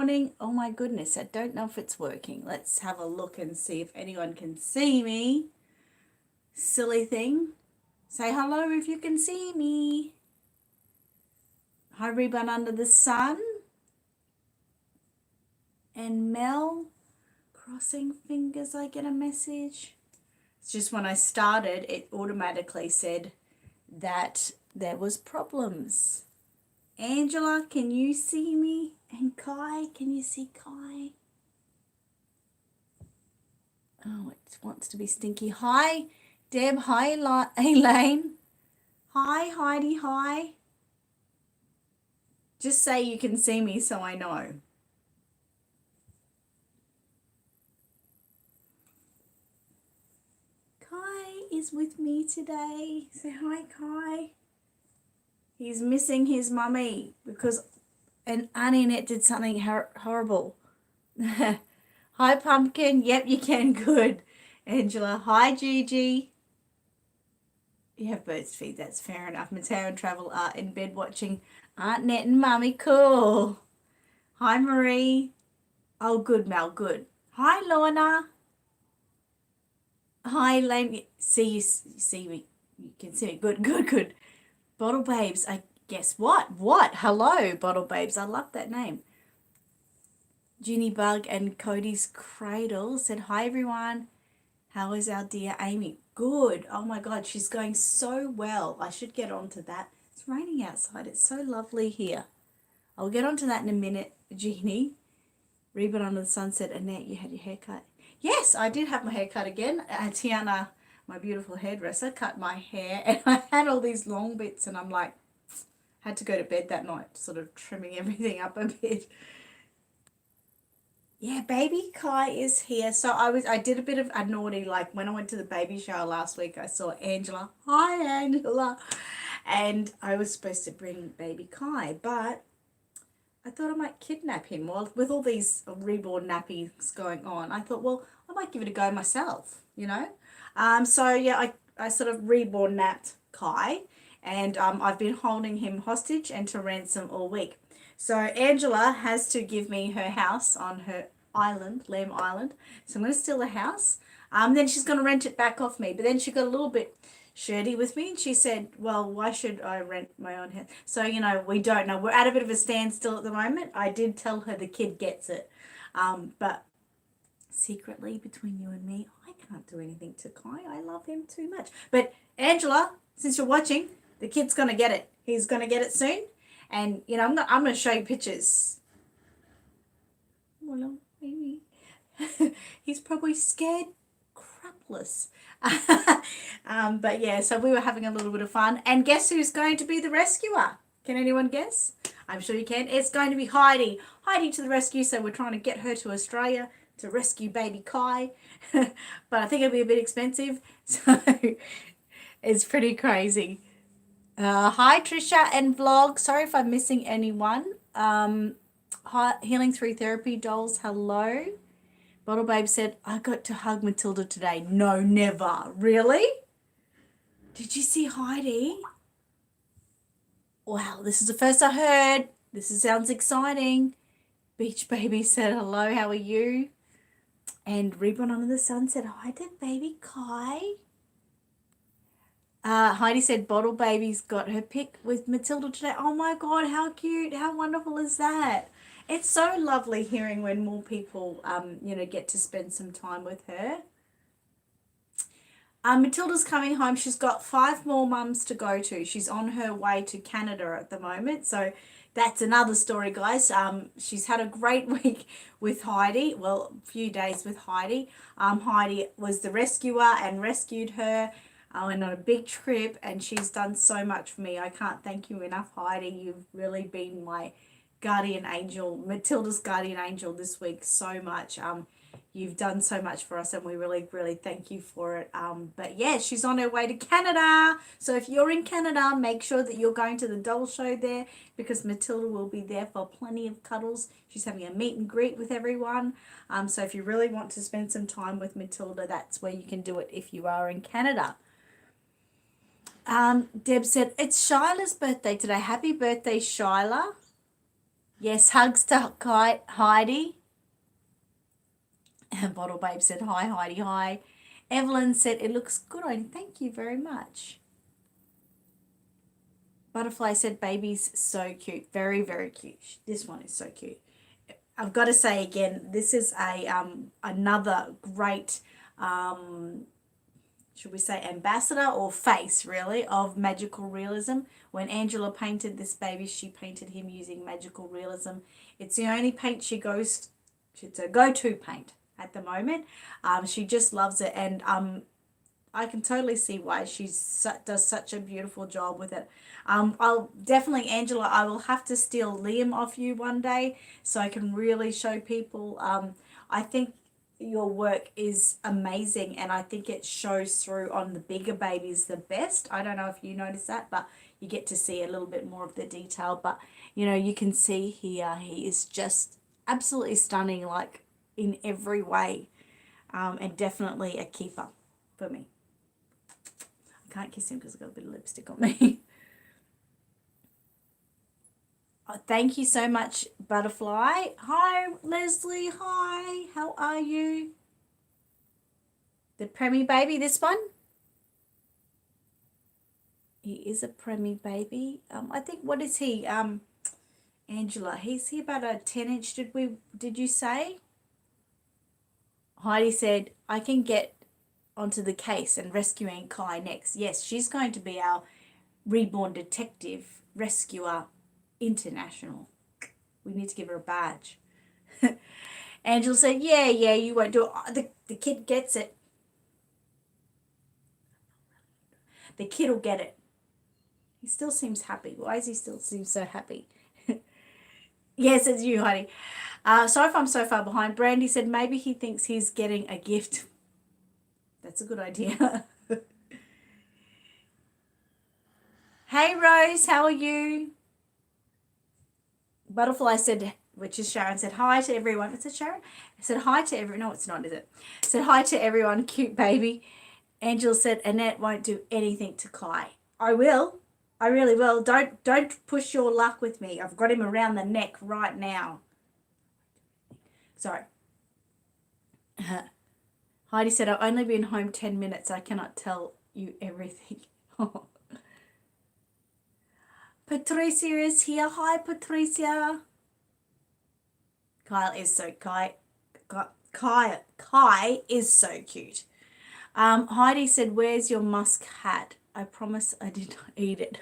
Morning. Oh my goodness, I don't know if it's working. Let's have a look and see if anyone can see me. Silly thing. Say hello if you can see me. Hi, Reborn under the sun. And Mel, crossing fingers I get a message. It's just when I started, it automatically said that there was problems. Angela, can you see me? And Kai, can you see Kai? Oh, it wants to be stinky. Hi, Deb. Hi, Elaine. Hi, Heidi. Hi. Just say you can see me so I know. Kai is with me today. Say hi, Kai. He's missing his mummy because Annette did something horrible. Hi, Pumpkin. Yep, you can. Good. Angela. Hi, Gigi. You have birds feed. That's fair enough. Mateo and Travel are in bed watching Aunt Net and Mummy. Cool. Hi, Marie. Oh, good, Mel. Good. Hi, Lorna. Hi, Lane. See you. See me. You can see me. Good, good, good. Bottle Babes. I guess what? What? Hello, Bottle Babes. I love that name. Ginny Bug and Cody's Cradle said, hi, everyone. How is our dear Amy? Good. Oh, my God. She's going so well. I should get on to that. It's raining outside. It's so lovely here. I'll get on to that in a minute, Jeannie. Reborn under the sunset. Annette, you had your hair cut. Yes, I did have my hair cut again. Tiana, my beautiful hairdresser, cut my hair. And I had all these long bits. And I'm like, had to go to bed that night, sort of trimming everything up a bit. Yeah, baby Kai is here. So I did a bit of a naughty, like when I went to the baby shower last week, I saw Angela. Hi, Angela. And I was supposed to bring baby Kai, but I thought I might kidnap him. Well, with all these reborn nappies going on, I thought, well, I might give it a go myself, you know? So yeah, I sort of reborn napped Kai, and I've been holding him hostage and to ransom all week. So Angela has to give me her house on her island, Lamb Island. So I'm going to steal the house. Then she's going to rent it back off me. But then she got a little bit shirty with me and she said, well, why should I rent my own house? So, you know, we don't know. We're at a bit of a standstill at the moment. I did tell her the kid gets it. But secretly between you and me, I can't do anything to Kai. I love him too much. But Angela, since you're watching, the kid's going to get it. He's going to get it soon. And, you know, I'm going to show you pictures. Well, maybe. He's probably scared crapless. But yeah, so we were having a little bit of fun. And guess who's going to be the rescuer? Can anyone guess? I'm sure you can. It's going to be Heidi. Heidi to the rescue. So we're trying to get her to Australia to rescue baby Kai. But I think it'll be a bit expensive. So it's pretty crazy. Hi, Trisha and Vlog. Sorry if I'm missing anyone. Hi, Healing Through Therapy Dolls. Hello. Bottle Babe said, I got to hug Matilda today. No, never. Really? Did you see Heidi? Wow, this is the first I heard. Sounds exciting. Beach Baby said, hello, how are you? And Reborn Under the Sun said, hi to baby Kai. Heidi said, Bottle Baby's got her pic with Matilda today. Oh my God, how cute. How wonderful is that? It's so lovely hearing when more people, you know, get to spend some time with her. Matilda's coming home. She's got 5 more mums to go to. She's on her way to Canada at the moment. So that's another story, guys. She's had a great week with Heidi. Well, a few days with Heidi. Heidi was the rescuer and rescued her. I went on a big trip and she's done so much for me. I can't thank you enough, Heidi. You've really been my guardian angel, Matilda's guardian angel this week so much. You've done so much for us and we really, really thank you for it. But yeah, she's on her way to Canada. So if you're in Canada, make sure that you're going to the doll show there because Matilda will be there for plenty of cuddles. She's having a meet and greet with everyone. So if you really want to spend some time with Matilda, that's where you can do it if you are in Canada. Deb said, it's Shyla's birthday today. Happy birthday, Shyla. Yes, hugs to Heidi. And Bottle Babe said, hi, Heidi, hi. Evelyn said, it looks good on you. Thank you very much. Butterfly said, baby's so cute. Very, very cute. This one is so cute. I've got to say again, this is a another great should we say ambassador or face really of magical realism. When Angela painted this baby, she painted him using magical realism. It's the only paint she goes, it's a go-to paint at the moment. She just loves it, and I can totally see why she does such a beautiful job with it. I'll definitely, Angela, I will have to steal Liam off you one day so I can really show people. I think your work is amazing, and I think it shows through on the bigger babies the best. I don't know if you notice that, but you get to see a little bit more of the detail. But you know, you can see here he is just absolutely stunning, like in every way, and definitely a keeper for me. I can't kiss him because I've got a bit of lipstick on me. Oh, thank you so much, Butterfly. Hi, Leslie. Hi, how are you? The Premi baby, this one? He is a Premi baby. I think, what is he? Angela, he's he about a 10-inch, did you say? Heidi said, I can get onto the case and rescuing Kai next. Yes, she's going to be our Reborn Detective Rescuer International. We need to give her a badge. Angela said, yeah, you won't do it. The kid gets it. The kid will get it. He still seems happy. Why does he still seem so happy? Yes, it's you, Heidi. Sorry if I'm so far behind. Brandy said maybe he thinks he's getting a gift. That's a good idea. Hey, Rose, how are you? Butterfly said, which is Sharon, said hi to everyone. Is it Sharon? I said hi to everyone. No, it's not, is it? Said hi to everyone. Cute baby. Angela said Annette won't do anything to Kai. I will. I really will. Don't push your luck with me. I've got him around the neck right now. Sorry. Heidi said, I've only been home 10 minutes. I cannot tell you everything. Patricia is here. Hi, Patricia. Kai is so so cute. Heidi said, where's your musk hat? I promise I did not eat it.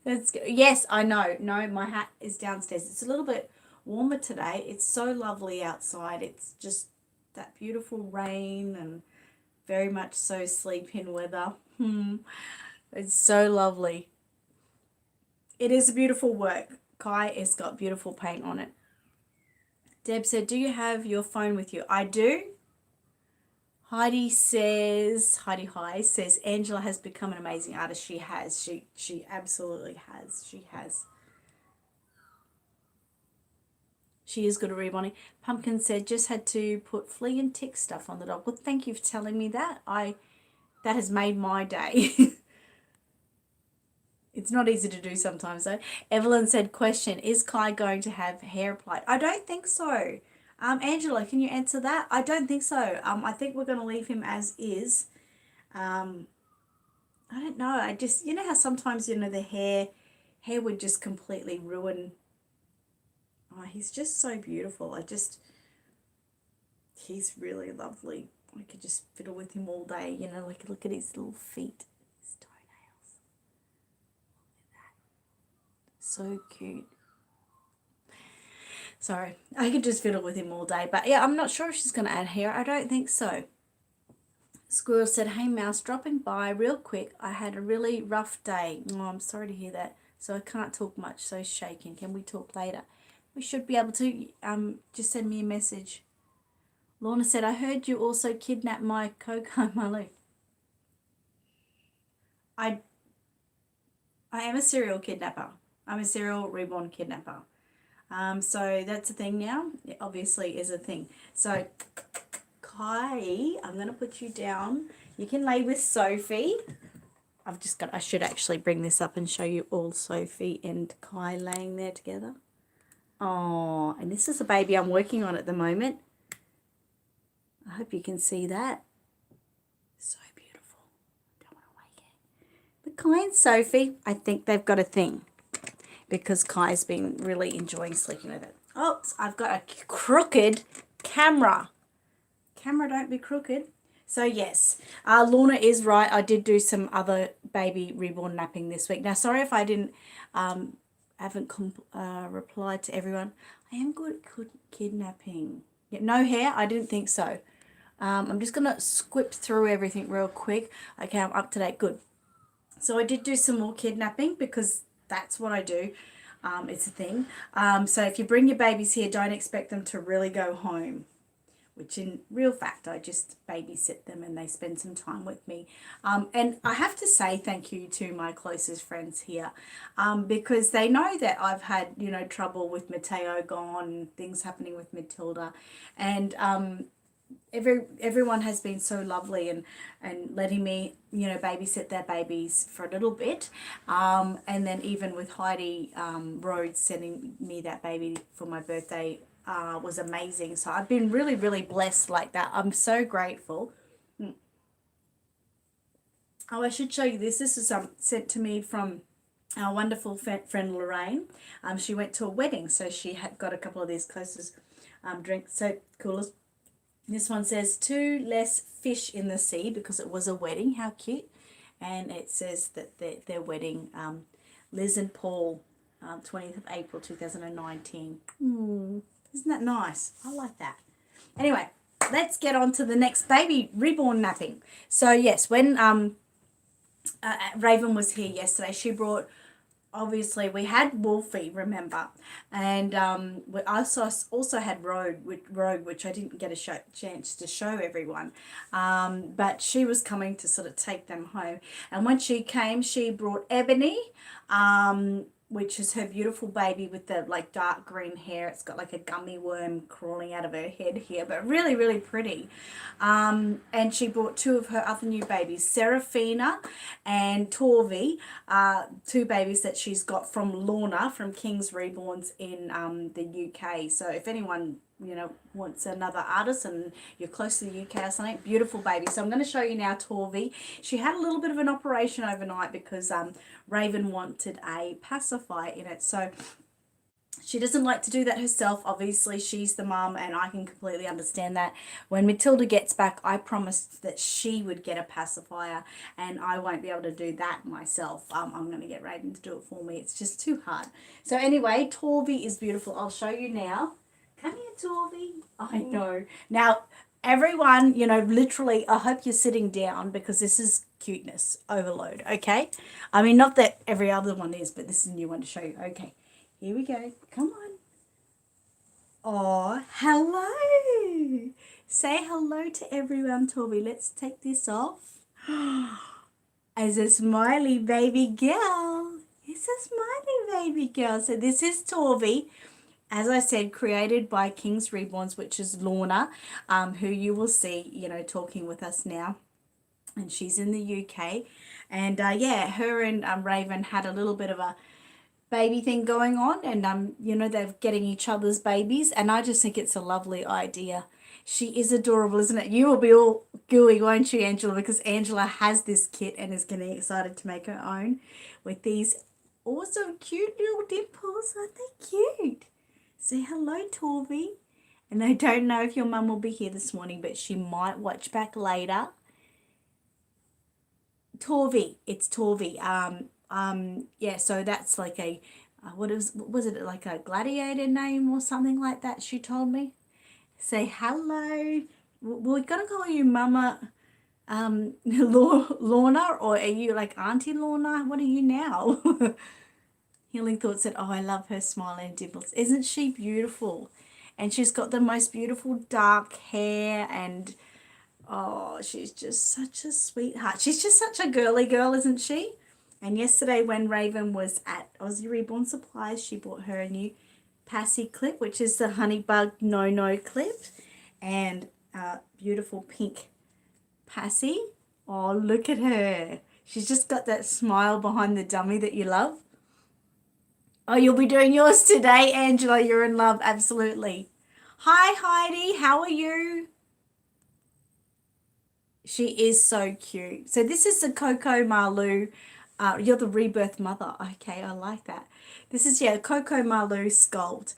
That's good. Yes, I know. No, my hat is downstairs. It's a little bit warmer today. It's so lovely outside. It's just that beautiful rain and very much so sleep-in weather. It's so lovely. It is a beautiful work. Kai has got beautiful paint on it. Deb said, do you have your phone with you? I do. Heidi Hi says, Angela has become an amazing artist. She has. She absolutely has. She has. She is good at rebonding. Pumpkin said, just had to put flea and tick stuff on the dog. Well, thank you for telling me that. That has made my day. It's not easy to do sometimes, though. Evelyn said, question, is Kai going to have hair applied? I don't think so. Angela, can you answer that? I don't think so. I think we're going to leave him as is. I don't know. I just, you know how sometimes, the hair would just completely ruin. Oh, he's just so beautiful. He's really lovely. I could just fiddle with him all day, like look at his little feet, his toenails. Look at that. So cute. Sorry, I could just fiddle with him all day. But yeah, I'm not sure if she's going to add hair. I don't think so. Squirrel said, hey, Mouse, dropping by real quick. I had a really rough day. Oh, I'm sorry to hear that. So I can't talk much, so shaking. Can we talk later? We should be able to. Just send me a message. Lorna said, I heard you also kidnapped my Coco Malu. I am a serial kidnapper. I'm a serial reborn kidnapper. So that's a thing now. It obviously is a thing. So Kai, I'm going to put you down. You can lay with Sophie. I should actually bring this up and show you all Sophie and Kai laying there together. Oh, and this is a baby I'm working on at the moment. I hope you can see that. So beautiful. Don't want to wake it. But Kai and Sophie, I think they've got a thing because Kai's been really enjoying sleeping with it. Oh, I've got a crooked camera. Camera, don't be crooked. So yes, Lorna is right. I did do some other baby reborn napping this week. Now, sorry if I didn't, haven't replied to everyone. I am good at kidnapping. Yeah, no hair? I didn't think so. I'm just going to squip through everything real quick. Okay, I'm up to date. Good. So I did do some more kidnapping because that's what I do. It's a thing. So if you bring your babies here, don't expect them to really go home, which in real fact, I just babysit them and they spend some time with me. And I have to say thank you to my closest friends here, because they know that I've had, trouble with Mateo gone, things happening with Matilda, and everyone has been so lovely and letting me babysit their babies for a little bit, and then even with Heidi Rhodes sending me that baby for my birthday was amazing. So I've been really, really blessed like that. I'm so grateful. Oh, I should show you this. This is sent to me from our wonderful friend Lorraine. She went to a wedding, so she had got a couple of these closest drinks, so coolers. This one says, 2 less fish in the sea because it was a wedding. How cute. And it says that their wedding, Liz and Paul, 20th of April 2019. Isn't that nice? I like that. Anyway, let's get on to the next baby reborn napping. So yes, when Raven was here yesterday, she brought, obviously we had Wolfie, remember, and we also had Rogue, which I didn't get a chance to show everyone, but she was coming to sort of take them home. And when she came, she brought Ebony, which is her beautiful baby with the like dark green hair. It's got like a gummy worm crawling out of her head here, but really, really pretty. And she brought 2 of her other new babies, Serafina and Torvi, 2 babies that she's got from Lorna from King's Reborns in the UK. So if anyone wants another artist and you're close to the UK or something, beautiful baby. So I'm going to show you now Torvi. She had a little bit of an operation overnight because Raven wanted a pacifier in it. So she doesn't like to do that herself. Obviously, she's the mum, and I can completely understand that. When Matilda gets back, I promised that she would get a pacifier, and I won't be able to do that myself. I'm going to get Raven to do it for me. It's just too hard. So anyway, Torvi is beautiful. I'll show you now. Come here, Torvi. I know. Now, everyone, literally, I hope you're sitting down because this is cuteness overload, okay? I mean, not that every other one is, but this is a new one to show you. Okay, here we go. Come on. Oh, hello. Say hello to everyone, Torvi. Let's take this off. As a smiley baby girl. It's a smiley baby girl. So this is Torvi. As I said, created by King's Reborns, which is Lorna, who you will see, talking with us now. And she's in the UK. And yeah, her and Raven had a little bit of a baby thing going on. And, they're getting each other's babies. And I just think it's a lovely idea. She is adorable, isn't it? You will be all gooey, won't you, Angela? Because Angela has this kit and is getting excited to make her own with these awesome, cute little dimples. Aren't they cute? Say hello, Torvi. And I don't know if your mum will be here this morning, but she might watch back later. Torvi, it's Torvi. Yeah, so that's like a, was it like a gladiator name or something like that, she told me. Say hello. We're going to call you Mama Lorna, or are you like Auntie Lorna? What are you now? Healing Thought said, oh, I love her smiling dimples. Isn't she beautiful? And she's got the most beautiful dark hair, and oh, she's just such a sweetheart. She's just such a girly girl, isn't she? And yesterday when Raven was at Aussie Reborn Supplies, she bought her a new Passy clip, which is the Honeybug No clip, and beautiful pink Passy. Oh, look at her. She's just got that smile behind the dummy that you love. Oh, you'll be doing yours today, Angela. You're in love, absolutely. Hi, Heidi. How are you? She is so cute. So this is the Coco Malu. You're the rebirth mother. Okay, I like that. This is, yeah, Coco Malu sculpt.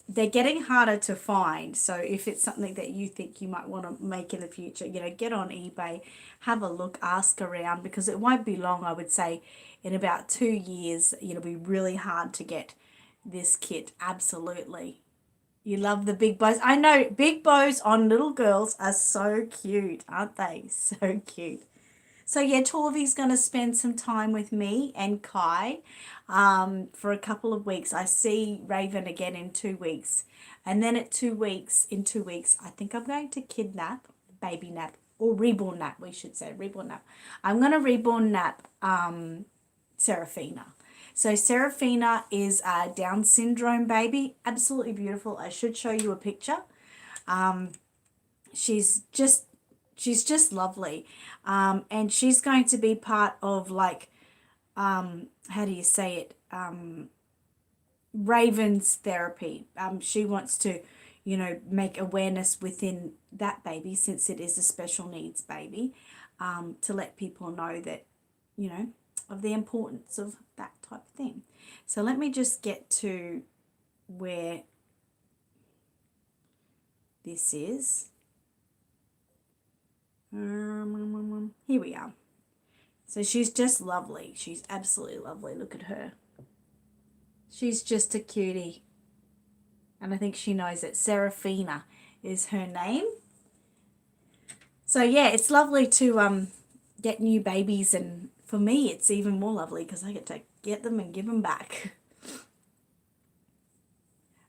They're getting harder to find. So if it's something that you think you might want to make in the future, get on eBay, have a look, ask around, because it won't be long. I would say in about 2 years, it'll be really hard to get this kit. Absolutely. You love the big bows. I know big bows on little girls are so cute, aren't they? So cute. So yeah, Torvi's going to spend some time with me and Kai for a couple of weeks. I see Raven again in 2 weeks. And then in 2 weeks, I think I'm going to kidnap, baby nap, or reborn nap, we should say, reborn nap. I'm going to reborn nap Serafina. So Serafina is a Down syndrome baby, absolutely beautiful. I should show you a picture. She's just lovely, and she's going to be part of, like, how do you say it? Raven's therapy. She wants to, make awareness within that baby, since it is a special needs baby, to let people know that, of the importance of that type of thing. So let me just get to where this is. Here we are. So she's just lovely. She's absolutely lovely. Look at her. She's just a cutie. And I think she knows that Serafina is her name. So yeah, it's lovely to get new babies, and for me it's even more lovely because I get to get them and give them back.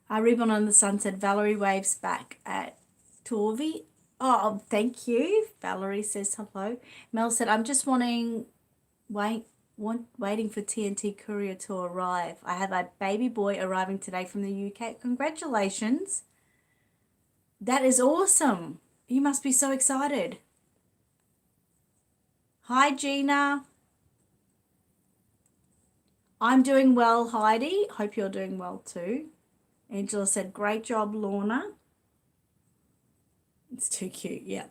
Reborn on the Sun said Valerie waves back at Torvi. Oh, thank you. Valerie says hello. Mel said, I'm just waiting for TNT courier to arrive. I have a baby boy arriving today from the UK. Congratulations. That is awesome. You must be so excited. Hi, Gina. I'm doing well, Heidi. Hope you're doing well too. Angela said, great job, Lorna. It's too cute, yeah.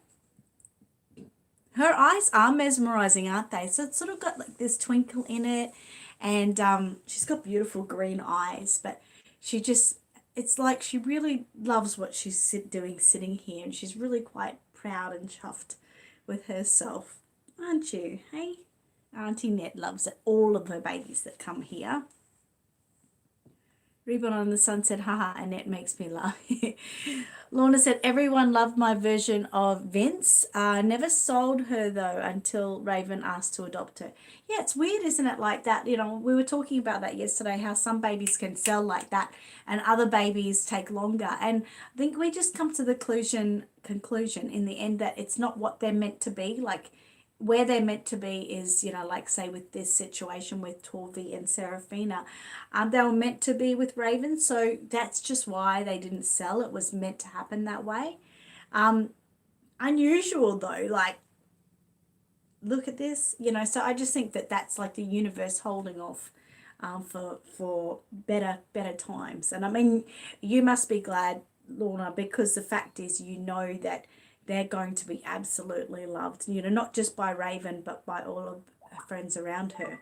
Her eyes are mesmerizing, aren't they? So it's sort of got like this twinkle in it, and she's got beautiful green eyes, but it's like she really loves what she's doing sitting here, and she's really quite proud and chuffed with herself, aren't you? Hey? Auntie Annette loves it, all of her babies that come here. Reborn on the Sun said, haha, Annette makes me laugh. Lorna said, everyone loved my version of Vince. Never sold her, though, until Raven asked to adopt her. Yeah, it's weird, isn't it, like that? We were talking about that yesterday, how some babies can sell like that and other babies take longer. And I think we just come to the conclusion in the end that it's not what they're meant to be. Like, where they're meant to be is, like, say with this situation with Torvi and Serafina, they were meant to be with Raven, so that's just why they didn't sell. It was meant to happen that way. Unusual though, like, look at this, so I just think that that's like the universe holding off for better times. And I mean, you must be glad, Lorna, because the fact is, that they're going to be absolutely loved, not just by Raven, but by all of her friends around her.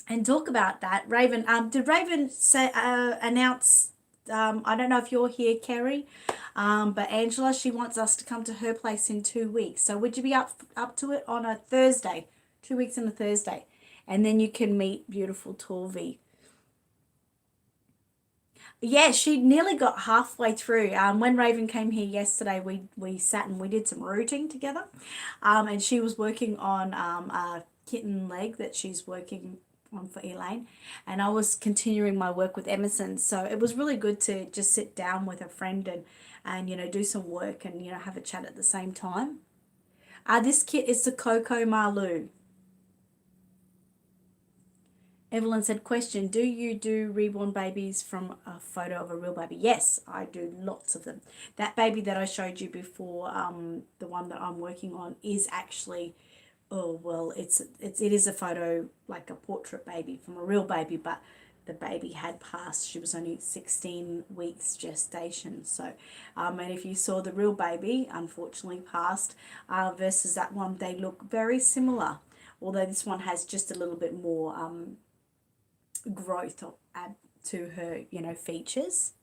And talk about that, Raven, did Raven say, announce, I don't know if you're here, Kerry, but Angela, she wants us to come to her place in 2 weeks. So would you be up to it on a Thursday, 2 weeks on a Thursday? And then you can meet beautiful Torvi. Yeah, she nearly got halfway through. When Raven came here yesterday, we sat and we did some rooting together. And she was working on a kitten leg that she's working on for Elaine. And I was continuing my work with Emerson. So it was really good to just sit down with a friend and do some work and, have a chat at the same time. This kit is the Coco Malu. Evelyn said, question, do you do reborn babies from a photo of a real baby? Yes, I do lots of them. That baby that I showed you before, the one that I'm working on, is actually, it is a photo, like a portrait baby from a real baby, but the baby had passed. She was only 16 weeks gestation. So, and if you saw the real baby, unfortunately passed, versus that one, they look very similar. Although this one has just a little bit more growth or add to her, features.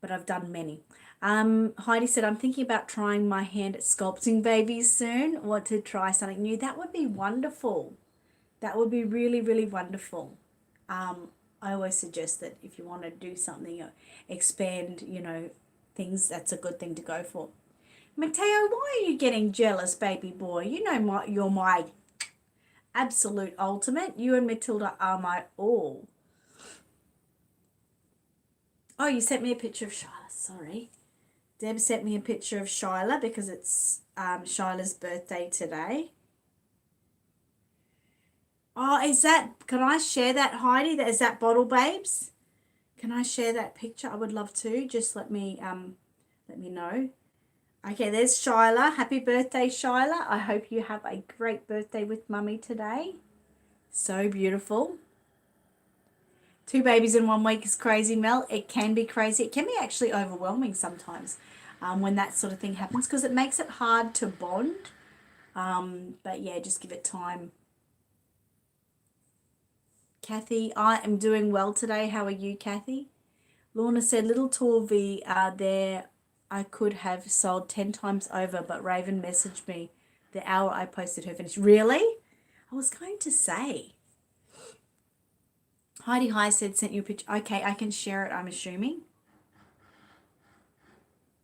But I've done many. Heidi said, I'm thinking about trying my hand at sculpting babies soon. Want to try something new? That would be wonderful. That would be really, really wonderful. I always suggest that if you want to do something or expand, things, that's a good thing to go for. Matteo, why are you getting jealous, baby boy? You're my absolute ultimate. You and Matilda are my all. Oh, you sent me a picture of Shyla. Sorry. Deb sent me a picture of Shyla because it's Shyla's birthday today. Oh, can I share that, Heidi? Is that Bottle Babes? Can I share that picture? I would love to. Just let me know. Okay, there's Shyla. Happy birthday, Shyla. I hope you have a great birthday with Mummy today. So beautiful. 2 babies in 1 week is crazy, Mel. It can be crazy. It can be actually overwhelming sometimes when that sort of thing happens because it makes it hard to bond. But yeah, just give it time. Kathy, I am doing well today. How are you, Kathy? Lorna said, little Torvi there I could have sold 10 times over, but Raven messaged me the hour I posted her finish. Really? I was going to say. Heidi High said, sent you a picture. Okay, I can share it, I'm assuming.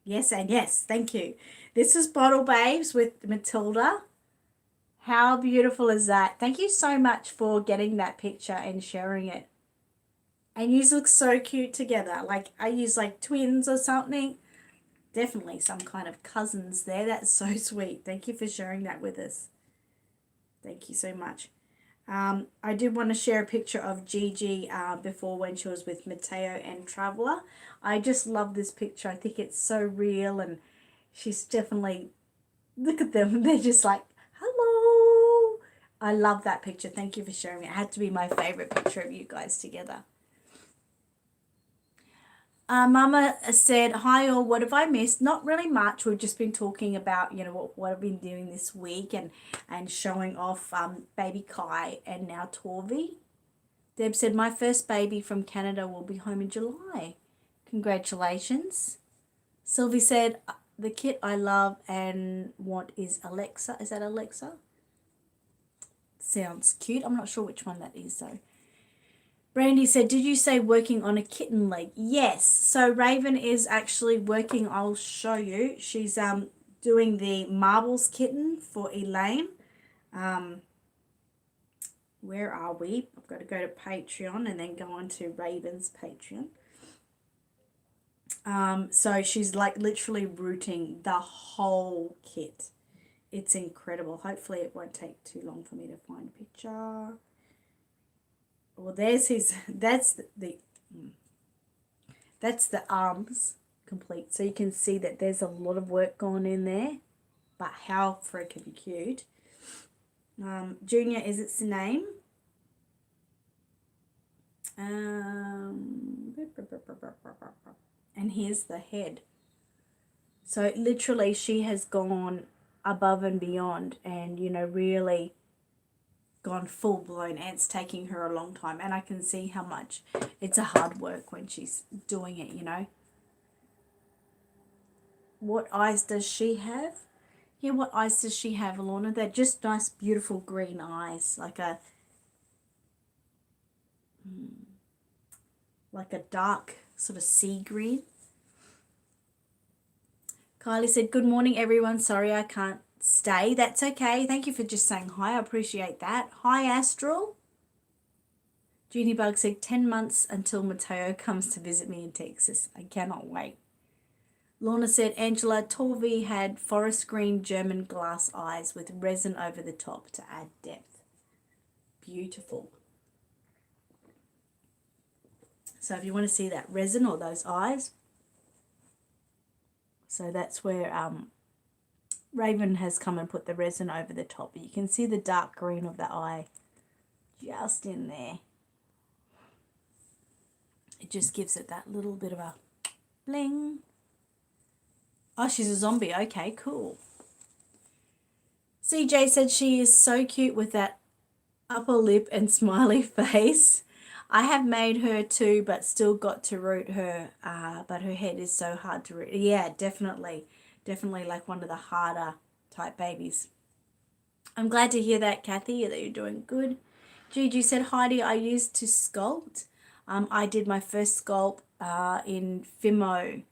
Yes and yes, thank you. This is Bottle Babes with Matilda. How beautiful is that? Thank you so much for getting that picture and sharing it. And you look so cute together. Like, are you like twins or something? Definitely some kind of cousins there. That's so sweet. Thank you for sharing that with us. Thank you so much. I did want to share a picture of Gigi before when she was with Matteo and Traveller. I just love this picture. I think it's so real and she's definitely, look at them. They're just like, hello. I love that picture. Thank you for sharing it. It had to be my favorite picture of you guys together. Mama said, hi all, what have I missed? Not really much. We've just been talking about, what I've been doing this week and showing off baby Kai and now Torvi. Deb said, my first baby from Canada will be home in July. Congratulations. Sylvie said, the kit I love and want is Alexa. Is that Alexa? Sounds cute. I'm not sure which one that is though. Brandy said, did you say working on a kitten leg? Yes. So Raven is actually working. I'll show you. She's doing the marbles kitten for Elaine. Where are we? I've got to go to Patreon and then go on to Raven's Patreon. So she's like literally rooting the whole kit. It's incredible. Hopefully it won't take too long for me to find a picture. Well, there's his, that's the arms complete. So you can see that there's a lot of work going in there, but how freaking cute. Junior is its name. And here's the head. So literally she has gone above and beyond and, really gone full blown, and it's taking her a long time, and I can see how much it's a hard work when she's doing it. What eyes does she have? Yeah, what eyes does she have, Alana? They're just nice beautiful green eyes, like a dark sort of sea green. Kylie said, good morning everyone, sorry I can't stay. That's okay. Thank you for just saying hi. I appreciate that. Hi, Astral. Junie Bug said 10 months until Matteo comes to visit me in Texas. I cannot wait. Lorna said, Angela, Torvi had forest green German glass eyes with resin over the top to add depth. Beautiful. So if you want to see that resin or those eyes, so that's where Raven has come and put the resin over the top. But you can see the dark green of the eye just in there. It just gives it that little bit of a bling. Oh, she's a zombie. Okay, cool. CJ said she is so cute with that upper lip and smiley face. I have made her too, but still got to root her. But her head is so hard to root. Yeah, definitely. Definitely like one of the harder type babies. I'm glad to hear that, Kathy, that you're doing good. Gigi said, Heidi, I used to sculpt. I did my first sculpt in Fimo,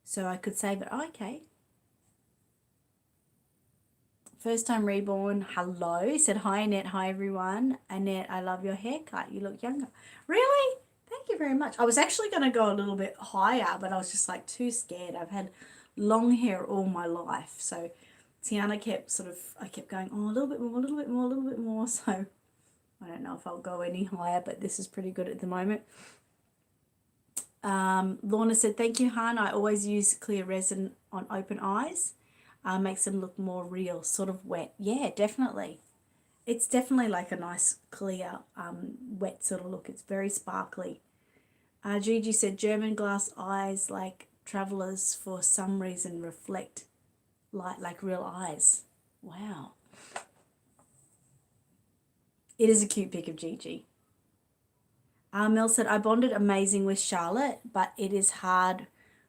so I could save it. Oh, okay. First time reborn, hello. Said, hi, Annette. Hi, everyone. Annette, I love your haircut. You look younger. Really? Thank you very much. I was actually going to go a little bit higher, but I was just like too scared. I've had long hair all my life. So Tiana I kept going, oh, a little bit more, a little bit more, a little bit more. So I don't know if I'll go any higher, but this is pretty good at the moment. Lorna said, thank you, Han. I always use clear resin on open eyes. Makes them look more real, sort of wet. Yeah, definitely. It's definitely like a nice clear wet sort of look. It's very sparkly. Gigi said German glass eyes like travelers for some reason reflect light like real eyes. Wow. It is a cute pic of Gigi. Mel said, I bonded amazing with Charlotte, but it is hard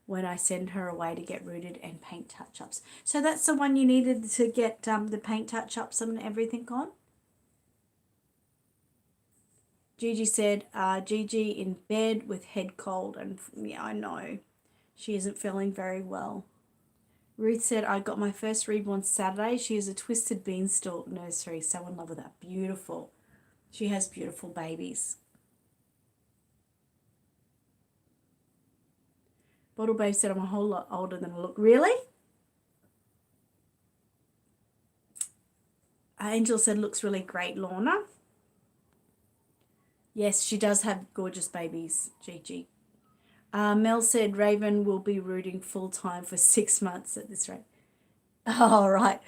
when I send her away to get rooted and paint touch-ups. So that's the one you needed to get the paint touch-ups and everything on? Gigi said, Gigi in bed with head cold. And yeah, I know. She isn't feeling very well. Ruth said, I got my first reborn Saturday. She is a twisted beanstalk nursery. So in love with that. Beautiful. She has beautiful babies. Bottle Babe said, I'm a whole lot older than I look. Really? Angel said, looks really great, Lorna. Yes, she does have gorgeous babies, Gigi. Mel said, Raven will be rooting full-time for 6 months at this rate. All right.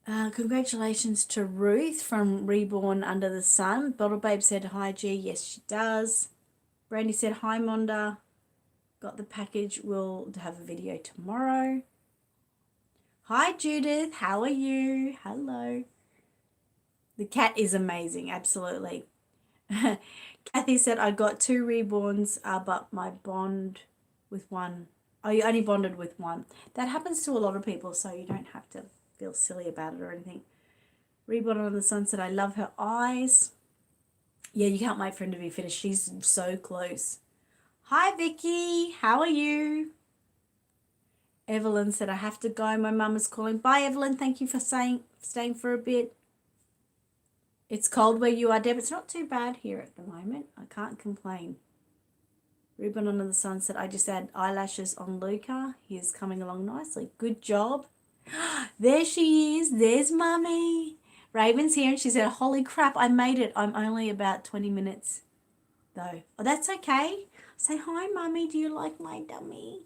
Congratulations to Ruth from Reborn Under the Sun. Bottle Babe said, hi, G. Yes, she does. Brandy said, hi, Monda. Got the package. We'll have a video tomorrow. Hi, Judith. How are you? Hello. The cat is amazing. Absolutely. Kathy said, I got 2 reborns, but my bond with one. Oh, you only bonded with one. That happens to a lot of people, so you don't have to feel silly about it or anything. Reborn on the Sun said, I love her eyes. Yeah, you can't wait for him to be finished. She's so close. Hi, Vicky. How are you? Evelyn said, I have to go. My mum is calling. Bye, Evelyn. Thank you for staying for a bit. It's cold where you are, Deb. It's not too bad here at the moment. I can't complain. Ribbon Under the Sun said, I just add eyelashes on Luca. He is coming along nicely. Good job. There she is. There's Mummy. Raven's here and she said, holy crap, I made it. I'm only about 20 minutes though. Oh, that's okay. Say, hi, Mummy. Do you like my dummy?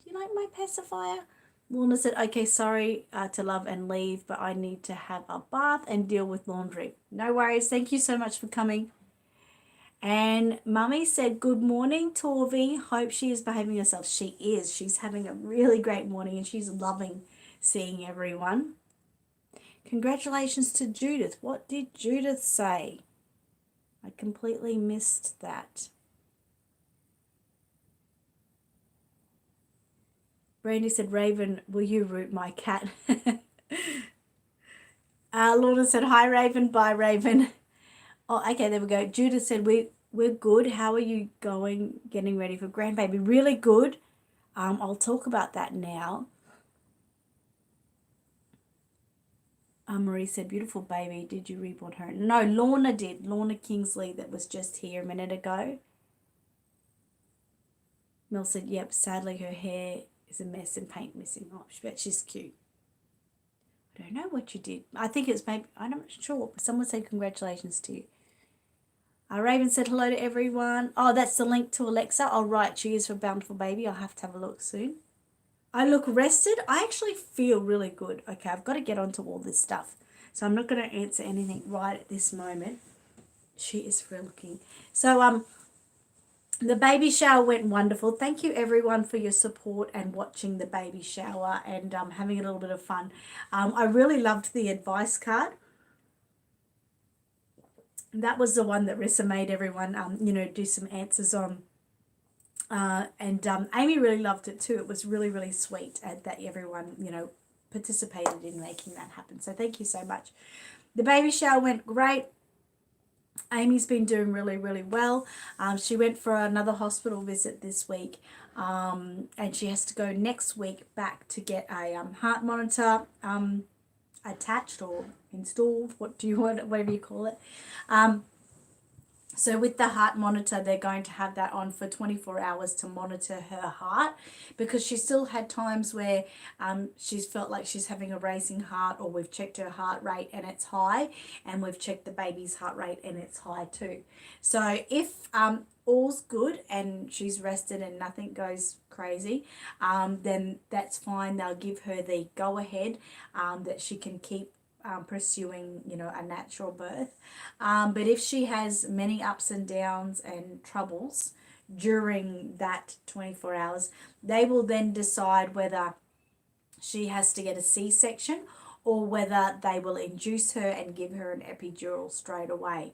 Do you like my pacifier? Lorna said, okay, sorry to love and leave, but I need to have a bath and deal with laundry. No worries. Thank you so much for coming. And Mummy said, good morning, Torvi. Hope she is behaving herself. She is. She's having a really great morning and she's loving seeing everyone. Congratulations to Judith. What did Judith say? I completely missed that. Brandy said, Raven, will you root my cat? Lorna said, hi, Raven. Bye, Raven. Oh, okay, there we go. Judith said, we're good. How are you going, getting ready for grandbaby? Really good. I'll talk about that now. Marie said, beautiful baby. Did you reborn her? No, Lorna did. Lorna Kingsley that was just here a minute ago. Mel said, yep, sadly her hair is a mess and paint missing. Oh, but she's cute. I don't know what you did. I think it's maybe, I'm not sure, but someone said congratulations to you. Raven said hello to everyone. Oh, that's the link to Alexa. I'll write cheers for Bountiful Baby. I'll have to have a look soon. I look rested. I actually feel really good. Okay, I've got to get onto all this stuff. So I'm not going to answer anything right at this moment. She is frilky. So the baby shower went wonderful. Thank you everyone for your support and watching the baby shower and having a little bit of fun. I really loved the advice card. That was the one that Rissa made everyone, do some answers on. And Amy really loved it too. It was really, really sweet that everyone, participated in making that happen. So thank you so much. The baby shower went great. Amy's been doing really, really well. She went for another hospital visit this week, and she has to go next week back to get a heart monitor attached or installed. What do you want? Whatever you call it. So with the heart monitor, they're going to have that on for 24 hours to monitor her heart, because she still had times where she's felt like she's having a racing heart, or we've checked her heart rate and it's high, and we've checked the baby's heart rate and it's high too. So if all's good and she's rested and nothing goes crazy, then that's fine. They'll give her the go-ahead that she can keep pursuing, a natural birth. But if she has many ups and downs and troubles during that 24 hours, they will then decide whether she has to get a C-section or whether they will induce her and give her an epidural straight away.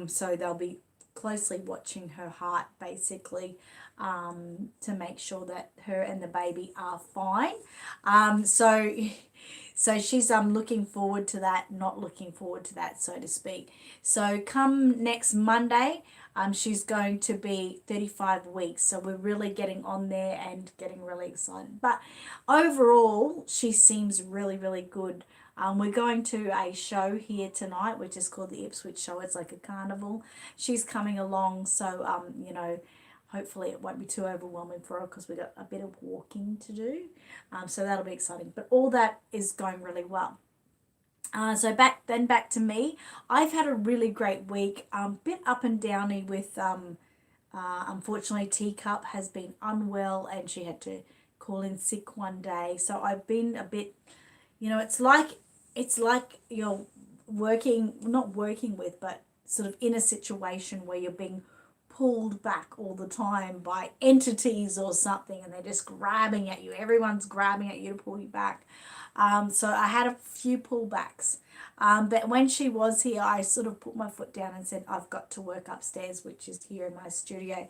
So they'll be closely watching her heart, basically, to make sure that her and the baby are fine. So she's looking forward to that, not looking forward to that, so to speak. So come next Monday, she's going to be 35 weeks. So we're really getting on there and getting really excited. But overall, she seems really, really good. We're going to a show here tonight, which is called the Ipswich Show. It's like a carnival. She's coming along, so, hopefully it won't be too overwhelming for her, because we've got a bit of walking to do. So that'll be exciting. But all that is going really well. So back to me. I've had a really great week. Bit up and downy with, unfortunately, Teacup has been unwell and she had to call in sick one day. So I've been a bit, it's like you're not working with, but sort of in a situation where you're being pulled back all the time by entities or something, and they're just grabbing at you. Everyone's grabbing at you to pull you back. So I had a few pullbacks. But when she was here, I sort of put my foot down and said, I've got to work upstairs, which is here in my studio.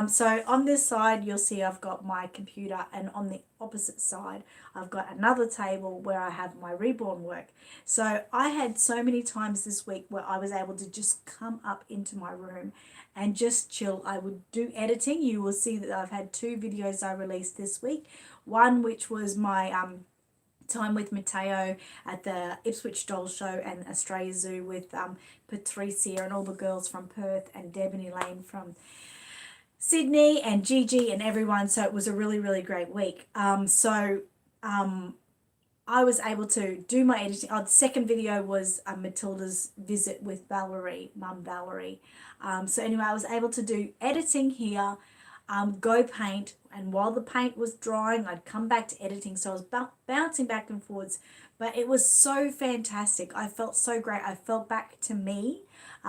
So on this side, you'll see I've got my computer, and on the opposite side, I've got another table where I have my Reborn work. So I had so many times this week where I was able to just come up into my room and just chill. I would do editing. You will see that I've had 2 videos I released this week. One which was my time with Matteo at the Ipswich Doll Show and Australia Zoo with Patricia and all the girls from Perth, and Debony Lane from Sydney, and Gigi and everyone. So it was a really, really great week. I was able to do my editing. The second video was Matilda's visit with Valerie, Mum Valerie. So anyway, I was able to do editing here, go paint, and while the paint was drying, I'd come back to editing. So I was bouncing back and forwards, but it was so fantastic. I felt so great. I felt back to me,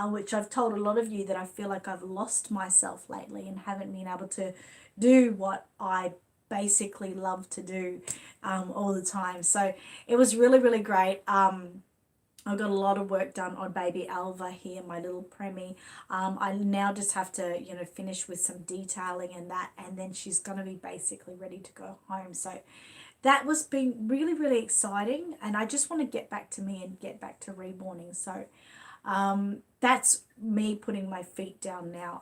which I've told a lot of you that I feel like I've lost myself lately and haven't been able to do what I basically love to do all the time. So it was really, really great. I got a lot of work done on baby Alva here, my little preemie. I now just have to, finish with some detailing and that, and then she's going to be basically ready to go home. So that was been really, really exciting, and I just want to get back to me and get back to reborning. So that's me putting my feet down now.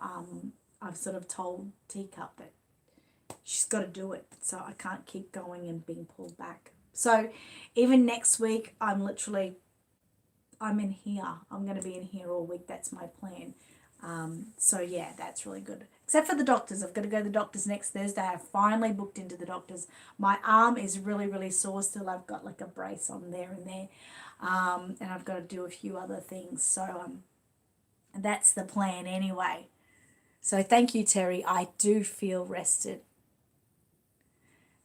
I've sort of told Teacup that she's got to do it, so I can't keep going and being pulled back. So even next week, I'm in here. I'm going to be in here all week. That's my plan. So yeah, that's really good. Except for the doctors. I've got to go to the doctors next Thursday. I finally booked into the doctors. My arm is really, really sore still. I've got like a brace on there and there. And I've got to do a few other things. So that's the plan anyway. So thank you, Terry. I do feel rested.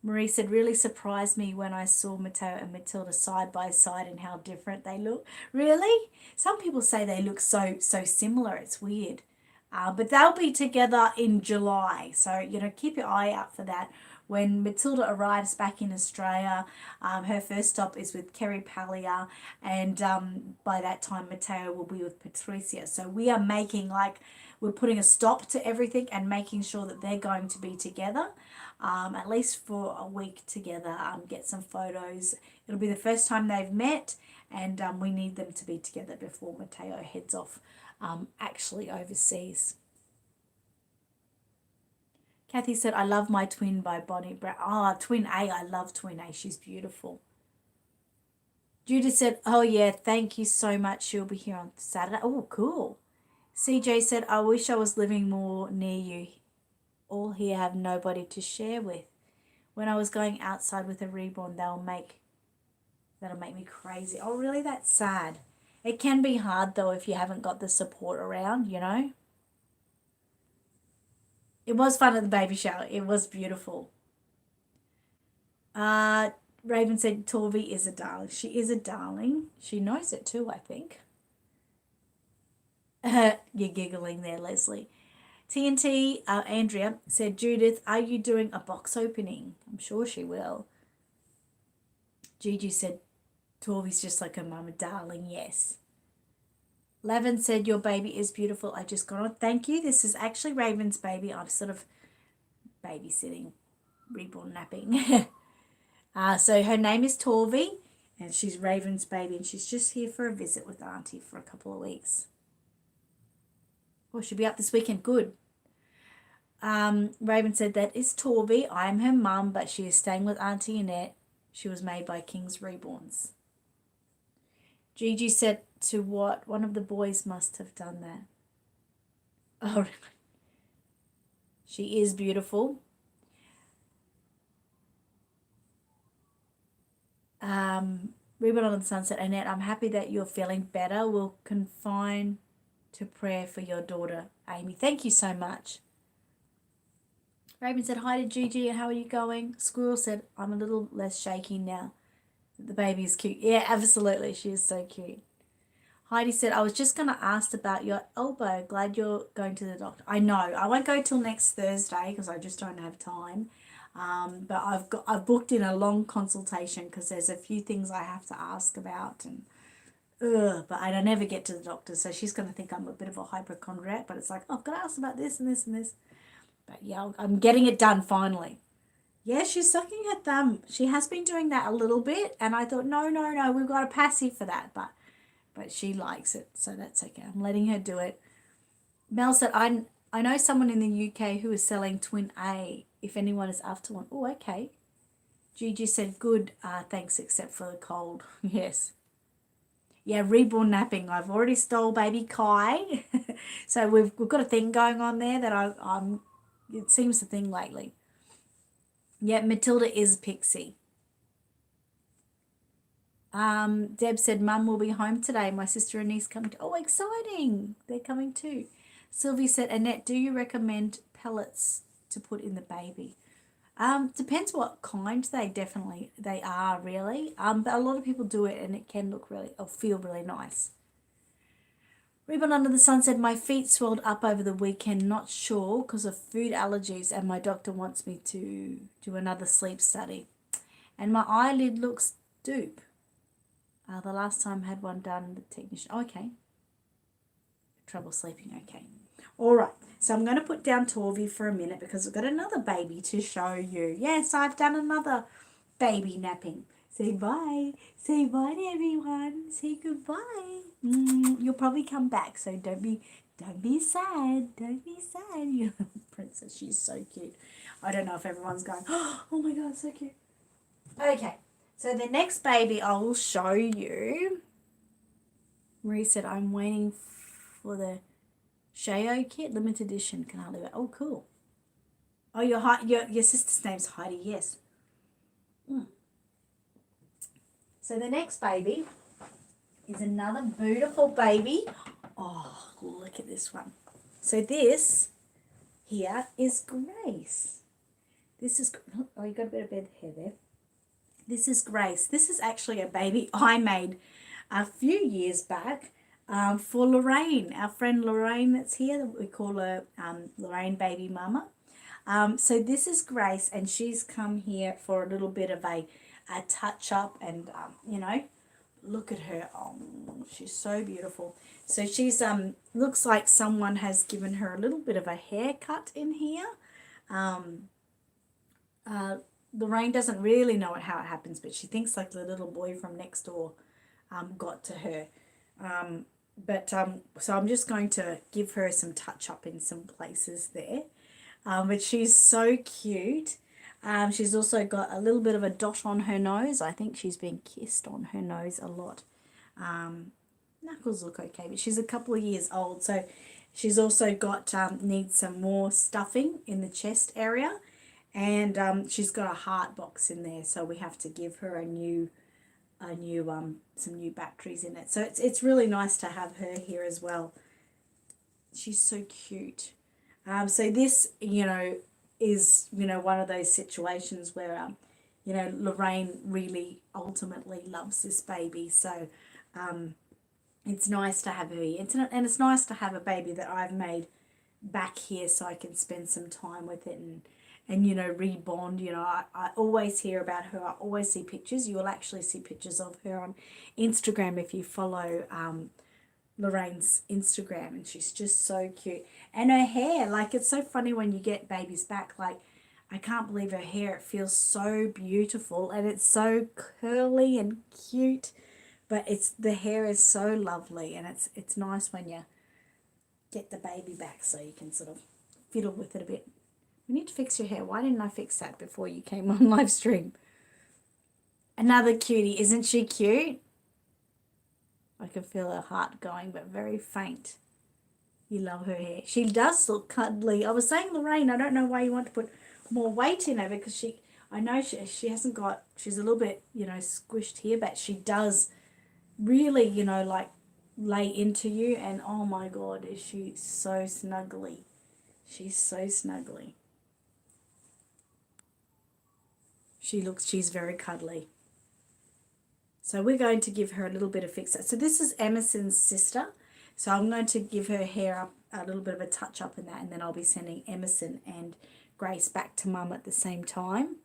Marie said, really surprised me when I saw Matteo and Matilda side by side and how different they look. Really? Some people say they look so similar. It's weird. But they'll be together in July. So, keep your eye out for that. When Matilda arrives back in Australia, her first stop is with Kerry Pallier. And by that time, Matteo will be with Patricia. So we are we're putting a stop to everything and making sure that they're going to be together. At least for a week together, get some photos. It'll be the first time they've met, and we need them to be together before Matteo heads off actually overseas. Kathy said, I love my twin by Bonnie Brown. Twin A, I love Twin A. She's beautiful. Judith said, oh yeah, thank you so much. She'll be here on Saturday. Oh, cool. CJ said, I wish I was living more near you. All here have nobody to share with. When I was going outside with a reborn, that'll make me crazy. Oh, really? That's sad. It can be hard, though, if you haven't got the support around, It was fun at the baby shower. It was beautiful. Raven said Torvi is a darling. She is a darling. She knows it too, I think. You're giggling there, Leslie. TNT, Andrea said, Judith, are you doing a box opening? I'm sure she will. Gigi said, Torvi's just like her mama, darling, yes. Lavin said, your baby is beautiful. I just got on. Thank you. This is actually Raven's baby. I'm sort of babysitting, reborn napping. So her name is Torvi, and she's Raven's baby, and she's just here for a visit with Auntie for a couple of weeks. Oh, she'll be up this weekend. Good. Raven said, that is Torvi. I am her mum, but she is staying with Auntie Annette. She was made by King's Reborns. Gigi said, to what? One of the boys must have done that. Oh, she is beautiful. Reborn on the Sunset, Annette, I'm happy that you're feeling better. We'll confine to prayer for your daughter, Amy. Thank you so much. Raven said, hi to Gigi, how are you going? Squirrel said, I'm a little less shaky now. The baby is cute. Yeah, absolutely. She is so cute. Heidi said, I was just going to ask about your elbow. Glad you're going to the doctor. I know. I won't go till next Thursday because I just don't have time. But I've booked in a long consultation because there's a few things I have to ask about, and but I don't ever get to the doctor, so she's going to think I'm a bit of a hypochondriac, but it's like, oh, I've got to ask about this and this and this. But yeah, I'm getting it done finally. Yeah, she's sucking her thumb. She has been doing that a little bit, and I thought, no, we've got a passive for that, but she likes it, so that's okay. I'm letting her do it. Mel said, I know someone in the UK who is selling Twin A, if anyone is after one. Oh, okay. Gigi said, good, thanks, except for the cold. Yes. Yeah, reborn napping. I've already stole baby Kai. So we've got a thing going on there that I'm it seems the thing lately. Yeah, Matilda is Pixie. Deb said, Mum will be home today. My sister and niece coming. Oh, exciting. They're coming too. Sylvie said, Annette, do you recommend pellets to put in the baby? Depends what kind they are really. But a lot of people do it and it can look really, or feel really nice. Reborn Under the Sun said, my feet swelled up over the weekend, not sure because of food allergies, and my doctor wants me to do another sleep study. And my eyelid looks dupe. The last time I had one done, the technician, okay. Trouble sleeping, okay. All right, so I'm going to put down Torvi for a minute because I've got another baby to show you. Yes, I've done another baby napping. Say bye. Say bye to everyone. Say goodbye. You'll probably come back, so don't be sad. Don't be sad. You princess, she's so cute. I don't know if everyone's going, oh my God, so cute. Okay, so the next baby I will show you. Marie said, I'm waiting for the Shayo kit, limited edition. Can hardly wait. Oh, cool. Oh, your sister's name's Heidi, yes. So the next baby is another beautiful baby. Oh, look at this one. So this here is Grace. This is, oh, you got a bit of bed hair there. This is Grace. This is actually a baby I made a few years back for Lorraine, our friend Lorraine that's here. We call her Lorraine Baby Mama. So this is Grace, and she's come here for a little bit of a touch up, and you know, look at her. Oh, she's so beautiful. So she's looks like someone has given her a little bit of a haircut in here. Lorraine doesn't really know how it happens, but she thinks like the little boy from next door got to her. So I'm just going to give her some touch up in some places there. But she's so cute. She's also got a little bit of a dot on her nose. I think she's been kissed on her nose a lot. Knuckles look okay, but she's a couple of years old, so she's also got needs some more stuffing in the chest area, and she's got a heart box in there, so we have to give her some new batteries in it. So it's really nice to have her here as well. She's so cute. So this, you know, is, you know, one of those situations where, you know, Lorraine really ultimately loves this baby. So it's nice to have her here. And it's nice to have a baby that I've made back here so I can spend some time with it and you know, rebond. You know, I always hear about her. I always see pictures. You will actually see pictures of her on Instagram if you follow Lorraine's Instagram, and she's just so cute. And her hair, like, it's so funny when you get babies back, like, I can't believe her hair. It feels so beautiful, and it's so curly and cute, but the hair is so lovely, and it's nice when you get the baby back so you can sort of fiddle with it a bit. You need to fix your hair. Why didn't I fix that before you came on live stream? Another cutie. Isn't she cute? I can feel her heart going, but very faint. You love her hair. She does look cuddly. I was saying, Lorraine, I don't know why you want to put more weight in her, because I know she hasn't got, she's a little bit, you know, squished here, but she does really, you know, like lay into you, and oh my God, is she so snuggly. She's so snuggly. She's very cuddly. So we're going to give her a little bit of fix-up. So this is Emerson's sister. So I'm going to give her hair up, a little bit of a touch up in that, and then I'll be sending Emerson and Grace back to Mum at the same time.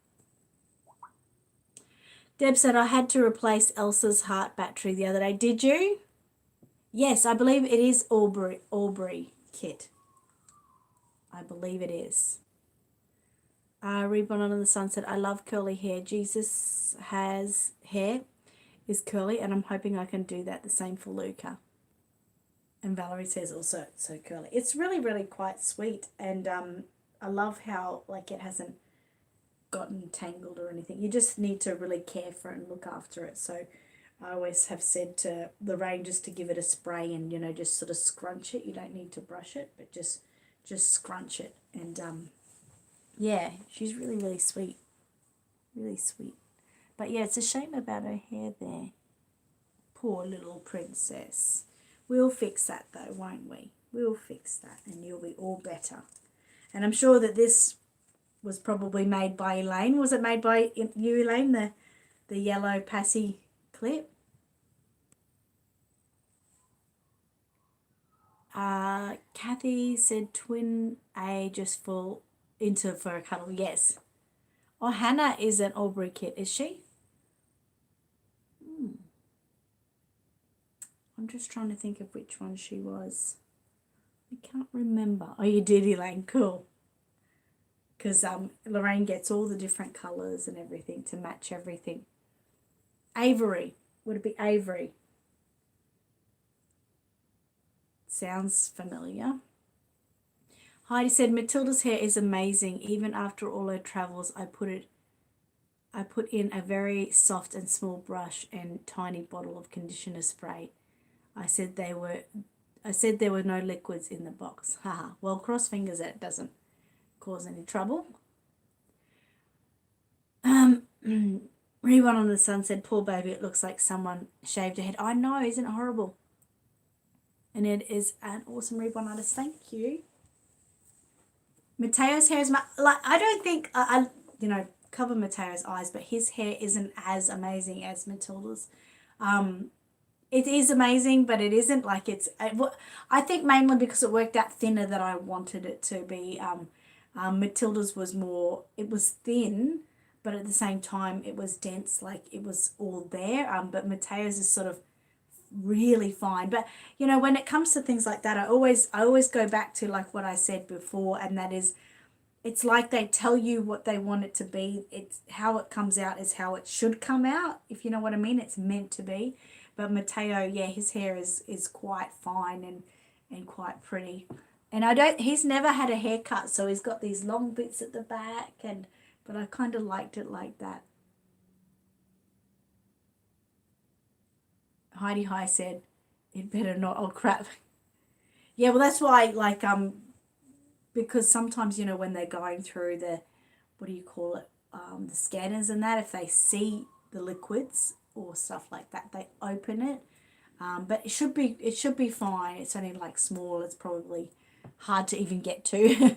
Deb said, I had to replace Elsa's heart battery the other day. Did you? Yes, I believe it is Aubrey kit. I believe it is. Reborn under the Sun said, I love curly hair. Jesus has hair is curly, and I'm hoping I can do that. The same for Luca. And Valerie says also so curly. It's really, really quite sweet, and I love how, like, it hasn't gotten tangled or anything. You just need to really care for it and look after it. So I always have said to Lorraine just to give it a spray and, you know, just sort of scrunch it. You don't need to brush it, but just scrunch it. And yeah, she's really, really sweet. Really sweet. But yeah, it's a shame about her hair there. Poor little princess. We'll fix that though, won't we? We'll fix that, and you'll be all better. And I'm sure that this was probably made by Elaine. Was it made by you, Elaine, the yellow passy clip? Kathy said twin A just fall into for a cuddle. Yes. Oh, Hannah is an Aubrey kit, is she? I'm just trying to think of which one she was. I can't remember. Oh, you did, Elaine. Cool. Because Lorraine gets all the different colours and everything to match everything. Avery. Would it be Avery? Sounds familiar. Heidi said, Matilda's hair is amazing. Even after all her travels, I put in a very soft and small brush and tiny bottle of conditioner spray. I said there were no liquids in the box. Haha. Well, cross fingers that it doesn't cause any trouble. Reborn on the Sun said, poor baby, it looks like someone shaved her head. I know, isn't it horrible? And it is an awesome Reborn artist. Thank you. Mateo's hair is like, I don't think you know, cover Mateo's eyes, but his hair isn't as amazing as Matilda's. It is amazing, but it isn't like I think mainly because it worked out thinner than I wanted it to be. Matilda's was more, it was thin, but at the same time it was dense, like it was all there. But Mateo's is sort of really fine. But you know, when it comes to things like that, I always go back to like what I said before, and that is, it's like they tell you what they want it to be. It's how it comes out is how it should come out, if you know what I mean. It's meant to be. But Mateo, yeah, his hair is quite fine and quite pretty. And he's never had a haircut, so he's got these long bits at the back, but I kind of liked it like that. Heidi High said, it better not, oh crap. Yeah, well that's why, like, because sometimes, you know, when they're going through the, what do you call it, the scanners and that, if they see the liquids or stuff like that, they open it. But it should be fine. It's only like small. It's probably hard to even get to.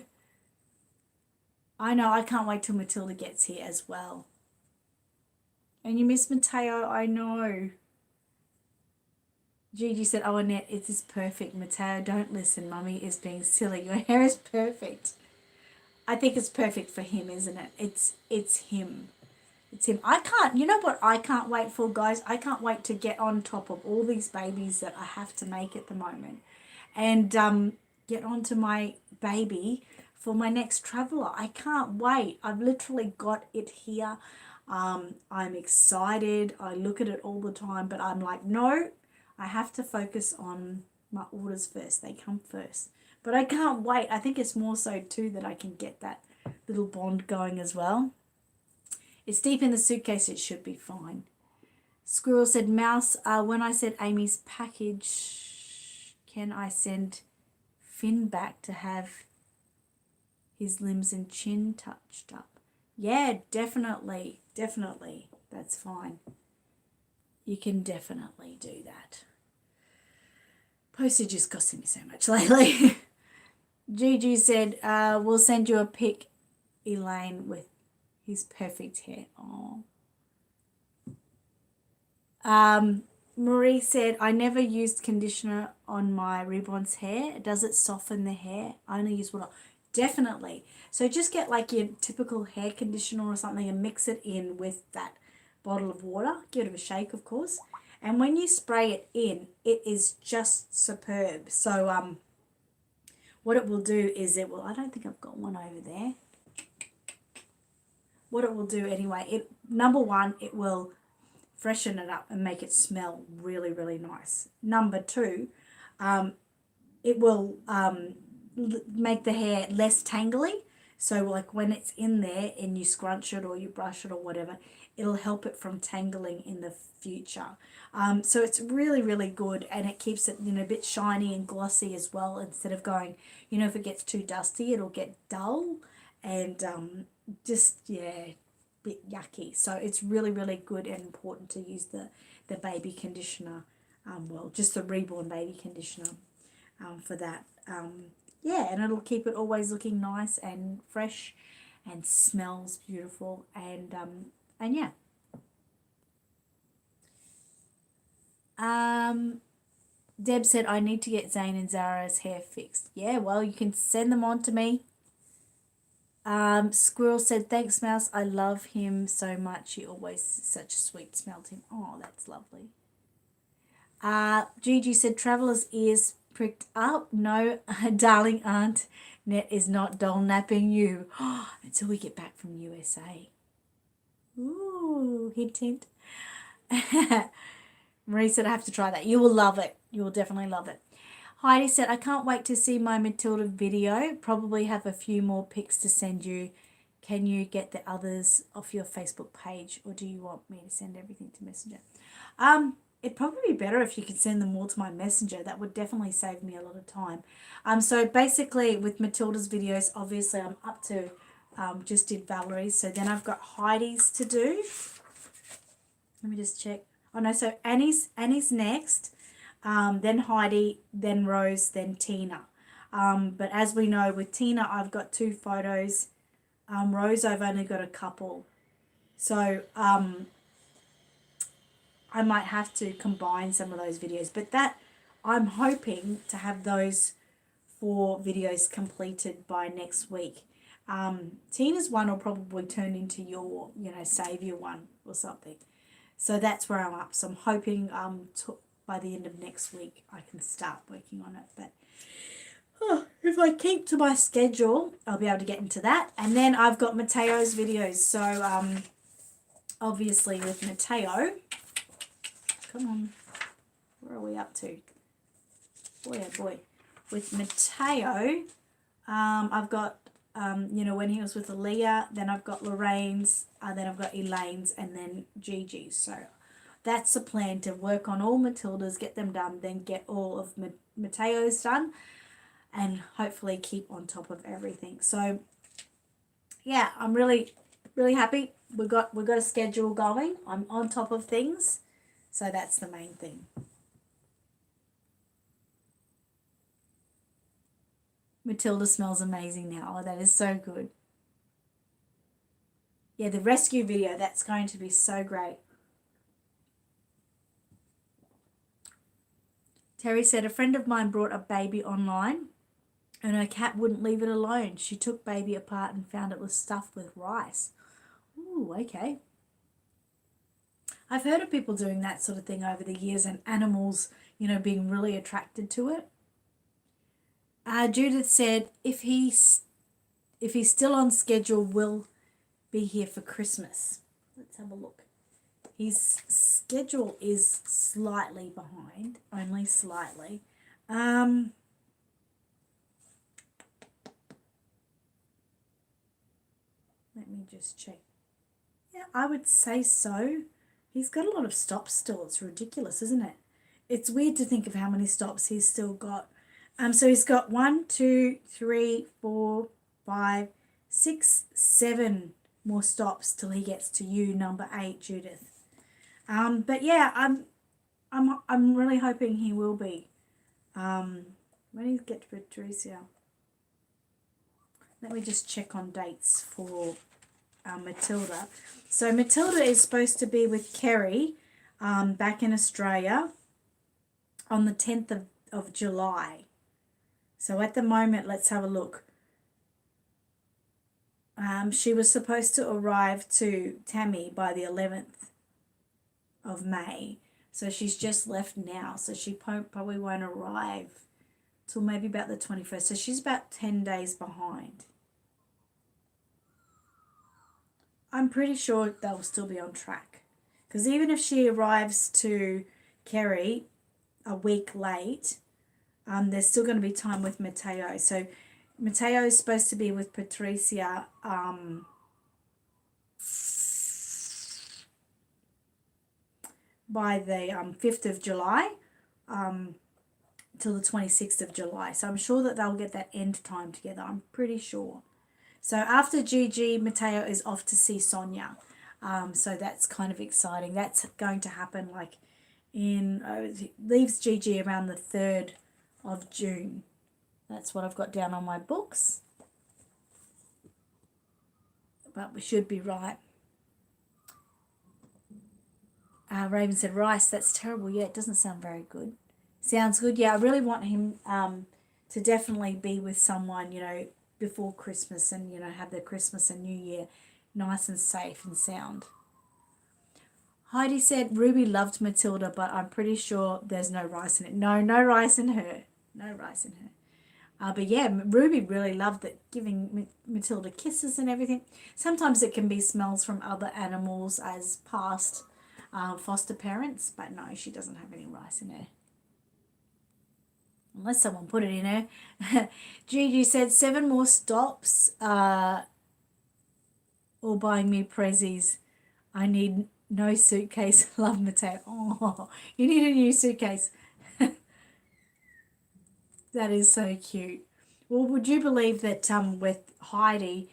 I know. I can't wait till Matilda gets here as well. And you miss Mateo. I know. Gigi said, "Oh, Annette, it is perfect. Mateo, don't listen. Mummy is being silly. Your hair is perfect." I think it's perfect for him, isn't it? It's him. It's him. I can't, you know what I can't wait for, guys? I can't wait to get on top of all these babies that I have to make at the moment, and get onto my baby for my next traveler. I can't wait. I've literally got it here. I'm excited. I look at it all the time, but I'm like, no, I have to focus on my orders first. They come first. But I can't wait. I think it's more so too that I can get that little bond going as well. It's deep in the suitcase. It should be fine. Squirrel said, Mouse, when I said Amy's package, can I send Finn back to have his limbs and chin touched up? Yeah, definitely. Definitely. That's fine. You can definitely do that. Postage is costing me so much lately. Gigi said, we'll send you a pic, Elaine, with his perfect hair. Oh. Marie said, I never used conditioner on my Reborn's hair. Does it soften the hair? I only use water. Definitely. So just get like your typical hair conditioner or something and mix it in with that bottle of water. Give it a shake, of course. And when you spray it in, it is just superb. So what it will do is I don't think I've got one over there. What it will do anyway, number one, it will freshen it up and make it smell really, really nice. Number two, it will make the hair less tangly. So like when it's in there and you scrunch it or you brush it or whatever, it'll help it from tangling in the future. So it's really, really good, and it keeps it, a bit shiny and glossy as well, instead of going, if it gets too dusty, it'll get dull and just, yeah, bit yucky. So it's really, really good and important to use the baby conditioner, just the Reborn baby conditioner for that. Yeah, and it'll keep it always looking nice and fresh and smells beautiful, and yeah. Deb said, I need to get Zane and Zara's hair fixed. Yeah, well, you can send them on to me. Squirrel said, thanks, Mouse. I love him so much. He always such a sweet smell to him. Oh, that's lovely. Gigi said, Traveller's ears pricked up. No, darling Aunt Net is not doll napping you until we get back from USA. Ooh, hint, hint. Marie said, I have to try that. You will love it. You will definitely love it. Heidi said, I can't wait to see my Matilda video. Probably have a few more pics to send you. Can you get the others off your Facebook page, or do you want me to send everything to Messenger? It'd probably be better if you could send them all to my Messenger. That would definitely save me a lot of time. So basically with Matilda's videos, obviously I'm up to, just did Valerie's. So then I've got Heidi's to do. Let me just check. Oh no, so Annie's next, then Heidi, then Rose, then Tina. But as we know with Tina, I've got 2 photos Rose, I've only got a couple. So I might have to combine some of those videos. But that, I'm hoping to have those 4 videos completed by next week. Tina's one will probably turn into your, Saviour one or something. So that's where I'm up. So I'm hoping by the end of next week I can start working on it. But if I keep to my schedule, I'll be able to get into that. And then I've got Mateo's videos. So obviously with Mateo, come on, where are we up to? Boy, oh boy. With Mateo, I've got, when he was with Aaliyah, then I've got Lorraine's, then I've got Elaine's, and then Gigi's. So that's the plan, to work on all Matilda's, get them done, then get all of Mateo's done, and hopefully keep on top of everything. So yeah, I'm really, really happy. We've got a schedule going. I'm on top of things. So that's the main thing. Matilda smells amazing now. Oh, that is so good. Yeah, the rescue video, that's going to be so great. Terry said, a friend of mine brought a baby online and her cat wouldn't leave it alone. She took baby apart and found it was stuffed with rice. Ooh, okay. I've heard of people doing that sort of thing over the years, and animals, being really attracted to it. Judith said, if he's still on schedule, we'll be here for Christmas. Let's have a look. His schedule is slightly behind, only slightly. Let me just check. Yeah, I would say so. He's got a lot of stops still. It's ridiculous, isn't it? It's weird to think of how many stops he's still got. So he's got 1, 2, 3, 4, 5, 6, 7 more stops till he gets to you, number 8, Judith. But yeah, I'm really hoping he will be. When do you get to Patricia? Let me just check on dates for Matilda. So Matilda is supposed to be with Kerry back in Australia on the 10th of July. So at the moment, let's have a look. She was supposed to arrive to Tammy by the 11th of May. So she's just left now. So she probably won't arrive till maybe about the 21st. So she's about 10 days behind. I'm pretty sure they'll still be on track. Because even if she arrives to Kerry a week late, there's still going to be time with Mateo. So Mateo is supposed to be with Patricia by the 5th of July till the 26th of July. So I'm sure that they'll get that end time together. I'm pretty sure. So after Gigi, Mateo is off to see Sonia. So that's kind of exciting. That's going to happen leaves Gigi around the 3rd of June. That's what I've got down on my books. But we should be right. Raven said, rice, that's terrible. Yeah, it doesn't sound very good. Sounds good. Yeah, I really want him to definitely be with someone, before Christmas and, have the Christmas and New Year nice and safe and sound. Heidi said, Ruby loved Matilda, but I'm pretty sure there's no rice in it. No rice in her. No rice in her. But yeah, Ruby really loved it, giving Matilda kisses and everything. Sometimes it can be smells from other animals as past foster parents, but no, she doesn't have any rice in her. Unless someone put it in her. Gigi said 7 more stops or buying me prezzies. I need no suitcase. Love Mateo. Oh, you need a new suitcase. That is so cute. Well, would you believe that with Heidi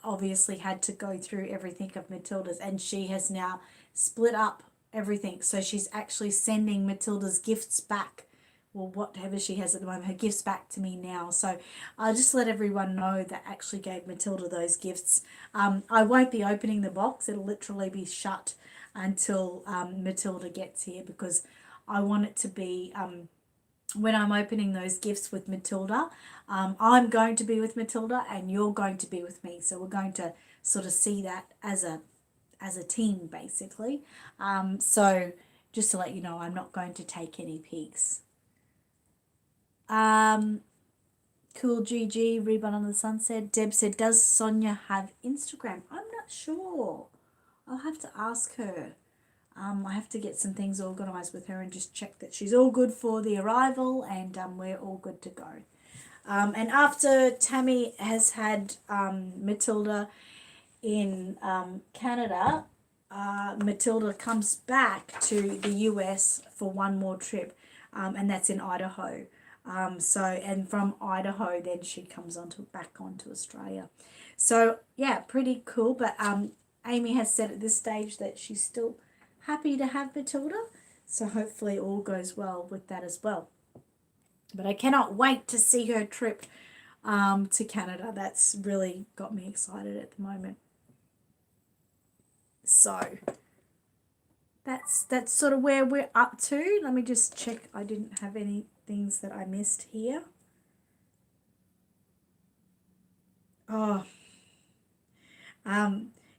obviously had to go through everything of Matilda's, and she has now split up everything. So she's actually sending Matilda's gifts back well, whatever she has at the moment, her gifts back to me now. So I'll just let everyone know that actually gave Matilda those gifts. I won't be opening the box. It'll literally be shut until Matilda gets here, because I want it to be when I'm opening those gifts with Matilda, I'm going to be with Matilda and you're going to be with me. So we're going to sort of see that as a team, basically. So just to let you know, I'm not going to take any peeks. Cool GG, Reborn on the Sunset. Deb said, does Sonia have Instagram? I'm not sure. I'll have to ask her. I have to get some things organised with her and just check that she's all good for the arrival, and we're all good to go. And after Tammy has had Matilda in Canada, Matilda comes back to the US for one more trip, and that's in Idaho. And from Idaho, then she comes back onto Australia. So yeah, pretty cool. But Amy has said at this stage that she's still happy to have Matilda, so hopefully all goes well with that as well. But I cannot wait to see her trip to Canada. That's really got me excited at the moment. So that's sort of where we're up to. Let me just check I didn't have any things that I missed here.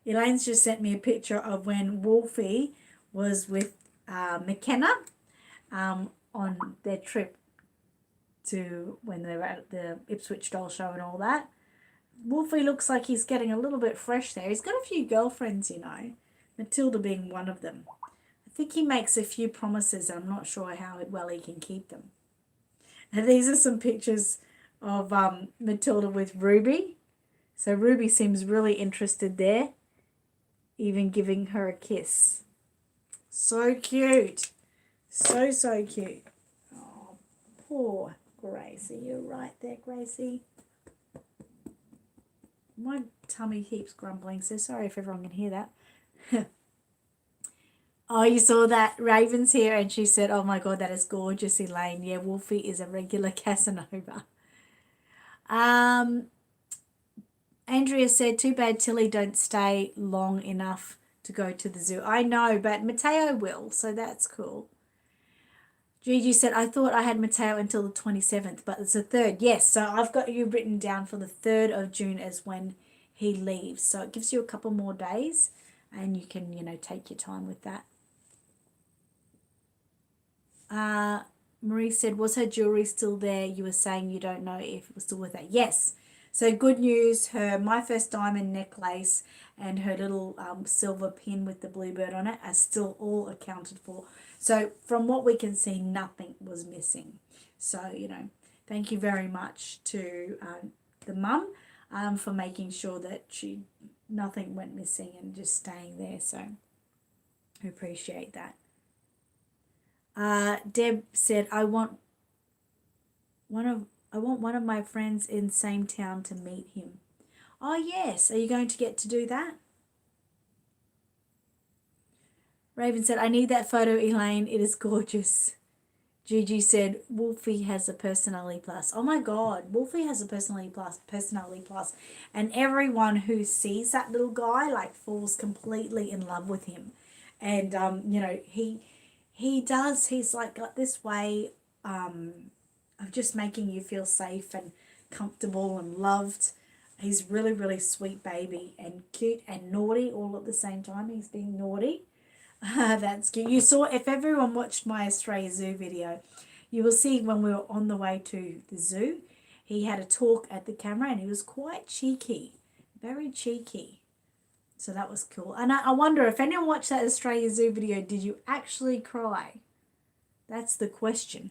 Elaine's just sent me a picture of when Wolfie was with McKenna on their trip to when they were at the Ipswich Doll Show and all that. Wolfie looks like he's getting a little bit fresh there. He's got a few girlfriends, you know, Matilda being one of them. I think he makes a few promises. I'm not sure how well he can keep them. And these are some pictures of Matilda with Ruby. So Ruby seems really interested there, even giving her a kiss. So cute. So cute. Oh, poor Gracie. You're right there, Gracie. My tummy keeps grumbling, so sorry if everyone can hear that. Oh, you saw that? Raven's here, and she said, oh my God, that is gorgeous, Elaine. Yeah, Wolfie is a regular Casanova. Andrea said, too bad Tilly don't stay long enough to go to the zoo. I know, but Mateo will, so that's cool. Gigi said, I thought I had Mateo until the 27th, but it's the 3rd. Yes, so I've got you written down for the 3rd of June as when he leaves. So it gives you a couple more days, and you can, take your time with that. Marie said, was her jewellery still there? You were saying you don't know if it was still with her. Yes. So good news, My First Diamond necklace and her little silver pin with the bluebird on it are still all accounted for. So from what we can see, nothing was missing. So, thank you very much to the mum for making sure that nothing went missing and just staying there. So I appreciate that. Deb said, I want one of my friends in same town to meet him. Oh, yes. Are you going to get to do that? Raven said, I need that photo, Elaine. It is gorgeous. Gigi said, Wolfie has a personality plus. Oh, my God. Wolfie has a personality plus. And everyone who sees that little guy, falls completely in love with him. And, he does. He's, got this way of just making you feel safe and comfortable and loved. He's really, really sweet baby and cute and naughty all at the same time. He's being naughty. That's cute. You saw, if everyone watched my Australia Zoo video, you will see when we were on the way to the zoo, he had a talk at the camera and he was quite cheeky, very cheeky. So that was cool. And I wonder if anyone watched that Australia Zoo video, did you actually cry? That's the question.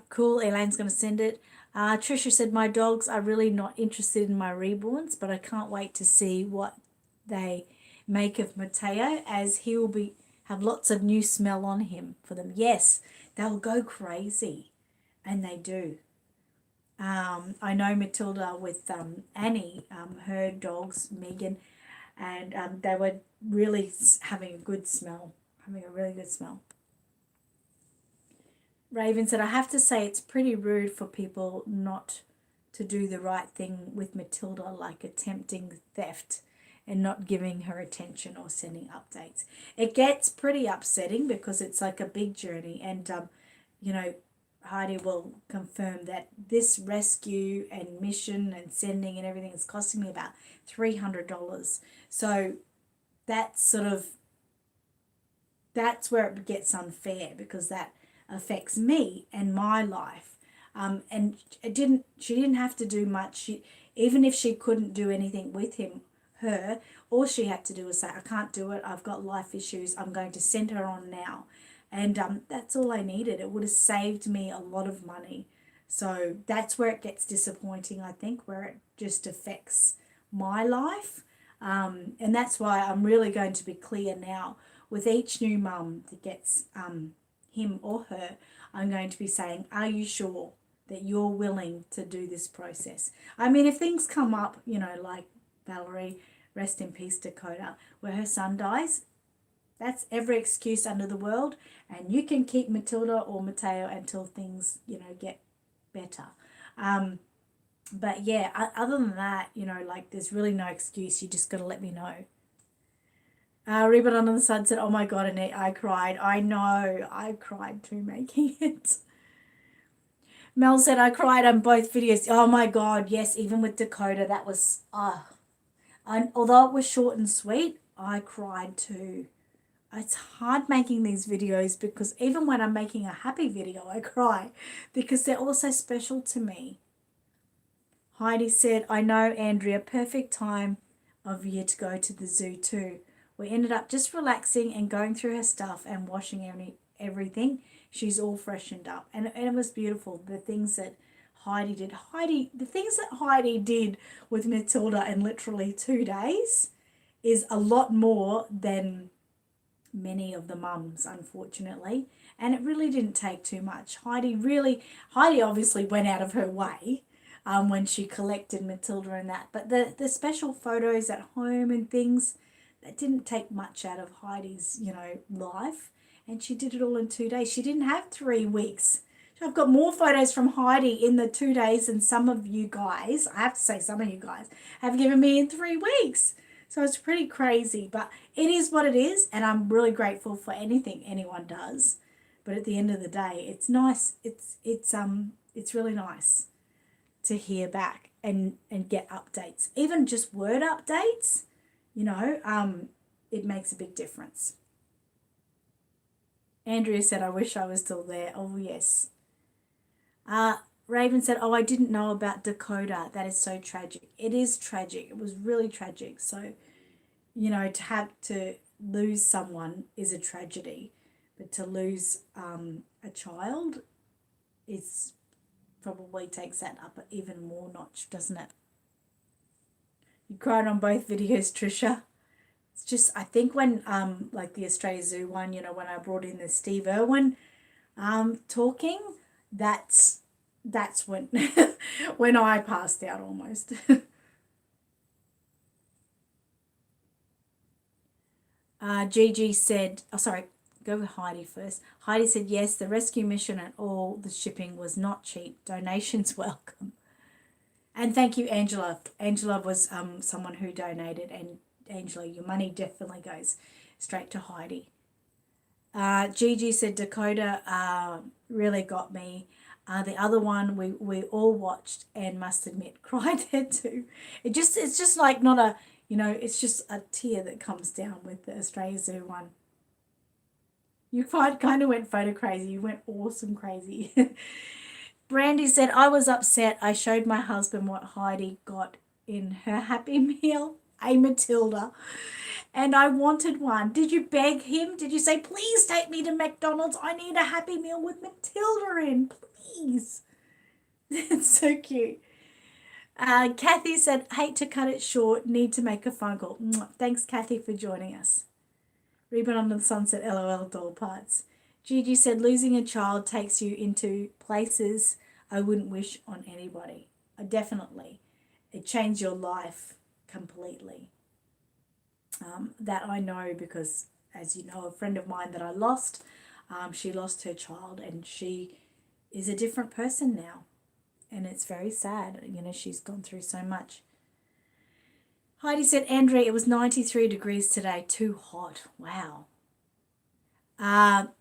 Cool, Elaine's going to send it. Trisha said, my dogs are really not interested in my reborns, but I can't wait to see what they make of Mateo, as he will have lots of new smell on him for them. Yes, they'll go crazy, and they do. I know Matilda with Annie, her dogs, Megan, and they were really having a really good smell. Raven said, I have to say it's pretty rude for people not to do the right thing with Matilda, like attempting theft and not giving her attention or sending updates. It gets pretty upsetting because it's like a big journey, and you know, Heidi will confirm that this rescue and mission and sending and everything is costing me about $300. So that's sort of, that's where it gets unfair, because that affects me and my life. And she didn't have to do much. Even if she couldn't do anything with her, all she had to do was say, I can't do it, I've got life issues, I'm going to send her on now. And that's all I needed. It would have saved me a lot of money. So that's where it gets disappointing, I think, where it just affects my life. And that's why I'm really going to be clear now with each new mum that gets him or her. I'm going to be saying, are you sure that you're willing to do this process? I mean, if things come up, like Valerie, rest in peace, Dakota, where her son dies, that's every excuse under the world, and you can keep Matilda or Mateo until things, get better. But yeah, other than that, like there's really no excuse. You just got to let me know. Reborn Under the Sun said, oh my God, Annette, I cried. I know, I cried too making it. Mel said, I cried on both videos. Oh my God, yes, even with Dakota, that was, although it was short and sweet, I cried too. It's hard making these videos because even when I'm making a happy video, I cry because they're all so special to me. Heidi said, I know, Andrea, perfect time of year to go to the zoo too. We ended up just relaxing and going through her stuff and washing everything. She's all freshened up. And it was beautiful, the things that Heidi did. The things that Heidi did with Matilda in literally 2 days is a lot more than many of the mums, unfortunately. And it really didn't take too much. Heidi obviously went out of her way when she collected Matilda and that. But the special photos at home and things, that didn't take much out of Heidi's, life. And she did it all in 2 days. She didn't have 3 weeks. I've got more photos from Heidi in the 2 days than some of you guys, I have to say some of you guys, have given me in 3 weeks. So it's pretty crazy, but it is what it is, and I'm really grateful for anything anyone does. But at the end of the day, it's nice. It's really nice to hear back and get updates, even just word updates. It makes a big difference. Andrea said, I wish I was still there. Oh, yes. Raven said, oh, I didn't know about Dakota. That is so tragic. It is tragic. It was really tragic. So, to have to lose someone is a tragedy. But to lose a child probably takes that up an even more notch, doesn't it? You cried on both videos, Trisha. It's just, I think when, like the Australia Zoo one, when I brought in the Steve Irwin talking, that's when when I passed out almost. Gigi said, go with Heidi first. Heidi said, yes, the rescue mission and all the shipping was not cheap. Donations welcome. And thank you, Angela. Angela was someone who donated, and Angela, your money definitely goes straight to Heidi. Gigi said, Dakota really got me. The other one we all watched and must admit cried there too. It's just like not a, it's just a tear that comes down with the Australia Zoo one. You kind of went photo crazy. You went awesome crazy. Brandy said, I was upset. I showed my husband what Heidi got in her Happy Meal, a Matilda, and I wanted one. Did you beg him? Did you say, please take me to McDonald's? I need a Happy Meal with Matilda in, please. It's so cute. Kathy said, hate to cut it short, need to make a phone call. Thanks, Kathy, for joining us. Reborn Under the Sun said, LOL, doll parts. Gigi said, losing a child takes you into places I wouldn't wish on anybody. Definitely. It changed your life completely. That I know because, as you know, a friend of mine that I lost, she lost her child, and she is a different person now. And it's very sad. You know, she's gone through so much. Heidi said, Andrea, it was 93 degrees today. Too hot. Wow.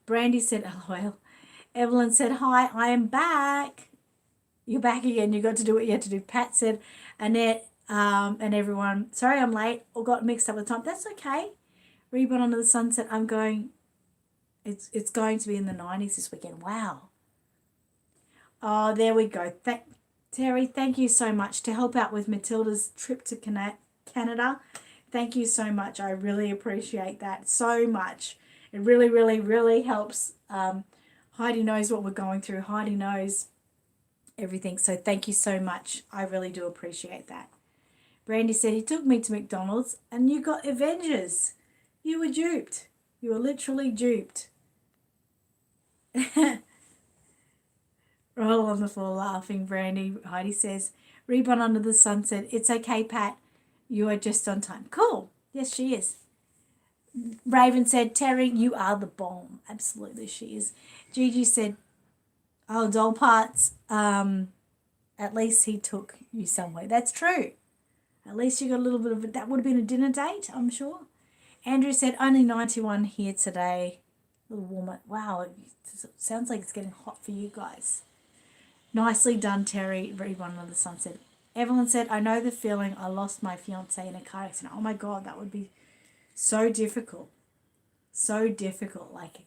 Brandy said, LOL. Evelyn said, hi, I am back. You're back again. You got to do what you had to do. Pat said, Annette and everyone, sorry I'm late or got mixed up with time. That's okay. Reborn Under the Sunset, it's going to be in the 90s this weekend. Wow. Oh, there we go. Terry, thank you so much to help out with Matilda's trip to Canada. Thank you so much. I really appreciate that so much. It really, really, really helps. Heidi knows what we're going through. Heidi knows everything. So thank you so much. I really do appreciate that. Brandy said, he took me to McDonald's and you got Avengers. You were duped. You were literally duped. Roll on the floor laughing, Brandy. Heidi says, Reborn Under the Sunset. It's okay, Pat. You are just on time. Cool. Yes, she is. Raven said, Terry, you are the bomb. Absolutely, she is. Gigi said, oh, doll parts. At least he took you somewhere. That's true. At least you got a little bit of it. That would have been a dinner date, I'm sure. Andrew said, only 91 here today. A little warmer. Wow, it sounds like it's getting hot for you guys. Nicely done, Terry. Reborn Under the Sunset. Evelyn said, I know the feeling. I lost my fiance in a car accident. Oh my God, that would be so difficult. So difficult. Like,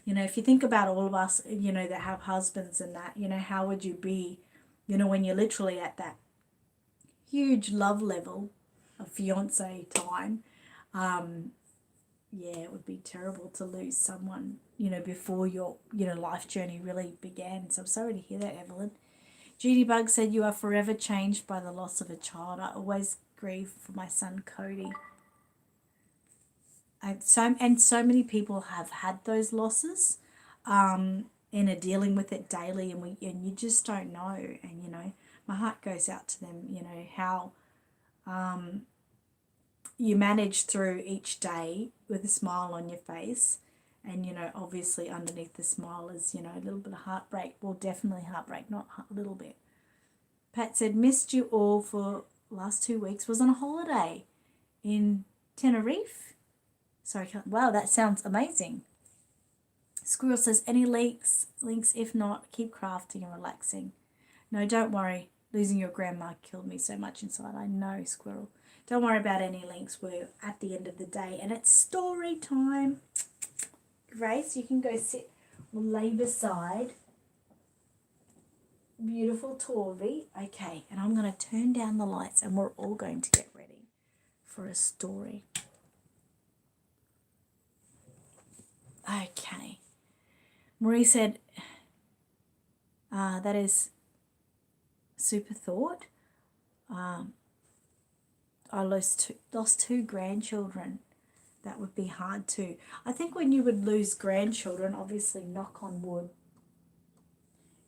you know, if you think about all of us, you know, that have husbands and that, you know, how would you be, you know, when you're literally at that huge love level of fiance time? Yeah, it would be terrible to lose someone, you know, before your, you know, life journey really began. So I'm sorry to hear that, Evelyn. Judy Bug said, you are forever changed by the loss of a child. I always grieve for my son, Cody. So many people have had those losses and are dealing with it daily, and you just don't know. And, you know, my heart goes out to them, you know, how you manage through each day with a smile on your face. And, you know, obviously underneath the smile is, you know, a little bit of heartbreak. Well, definitely heartbreak, not a little bit. Pat said, missed you all for last 2 weeks. Was on a holiday in Tenerife. Sorry, wow, that sounds amazing. Squirrel says, any links? If not, keep crafting and relaxing. No, don't worry. Losing your grandma killed me so much inside. I know, Squirrel. Don't worry about any links. We're at the end of the day and it's story time. Grace, you can go sit or lay beside beautiful Torvi. Okay, and I'm going to turn down the lights and we're all going to get ready for a story. Okay. Marie said, that is super thought. I lost two grandchildren. That would be hard too. I think when you would lose grandchildren, obviously, knock on wood,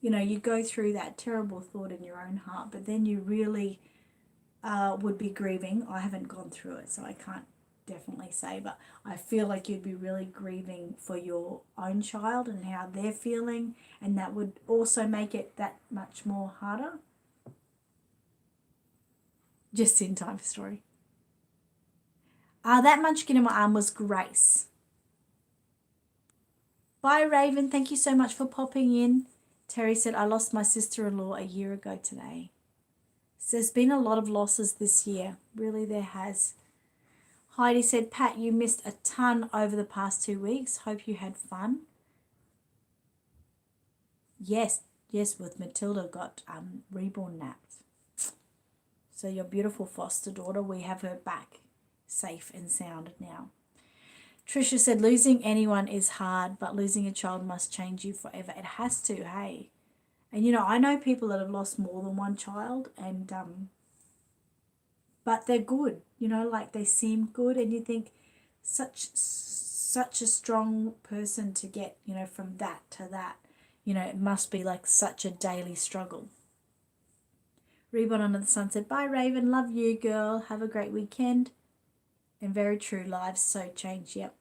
you know, you go through that terrible thought in your own heart, but then you really would be grieving. I haven't gone through it, so I can't definitely say, but I feel like you'd be really grieving for your own child and how they're feeling, and that would also make it that much more harder. Just in time for story. That munchkin in my arm was Grace. Bye, Raven. Thank you so much for popping in. Terry said, I lost my sister-in-law a year ago today. So there's been a lot of losses this year. Really, there has. Heidi said, Pat, you missed a ton over the past 2 weeks. Hope you had fun. Yes, with Matilda got Reborn napped. So your beautiful foster daughter, we have her back safe and sound now. Trisha said, losing anyone is hard, but losing a child must change you forever. It has to, hey. And, you know, I know people that have lost more than one child, and but they're good, you know, like they seem good, and you think such a strong person to get, you know, from that to that. You know, it must be like such a daily struggle. Reborn Under the Sunset. Bye, Raven. Love you, girl. Have a great weekend. And very true, lives so change. Yep.